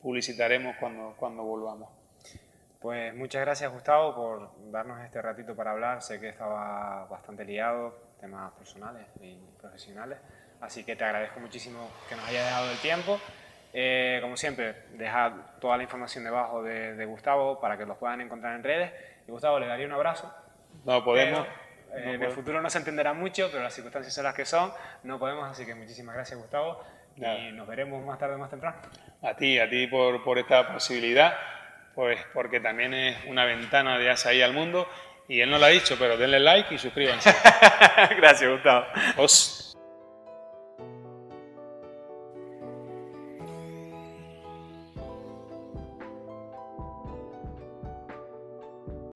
publicitaremos cuando volvamos. Pues muchas gracias, Gustavo, por darnos este ratito para hablar. Sé que estaba bastante liado, temas personales y profesionales, así que te agradezco muchísimo que nos hayas dejado el tiempo. Como siempre, deja toda la información debajo de Gustavo para que los puedan encontrar en redes. Y Gustavo, le daría un abrazo. No podemos. En el futuro no se entenderá mucho, pero las circunstancias son las que son. No podemos, así que muchísimas gracias, Gustavo. Nada. Y nos veremos más tarde o más temprano. A ti por esta posibilidad, pues porque también es una ventana de Asaí al mundo. Y él no lo ha dicho, pero denle like y suscríbanse. Gracias, Gustavo. Os.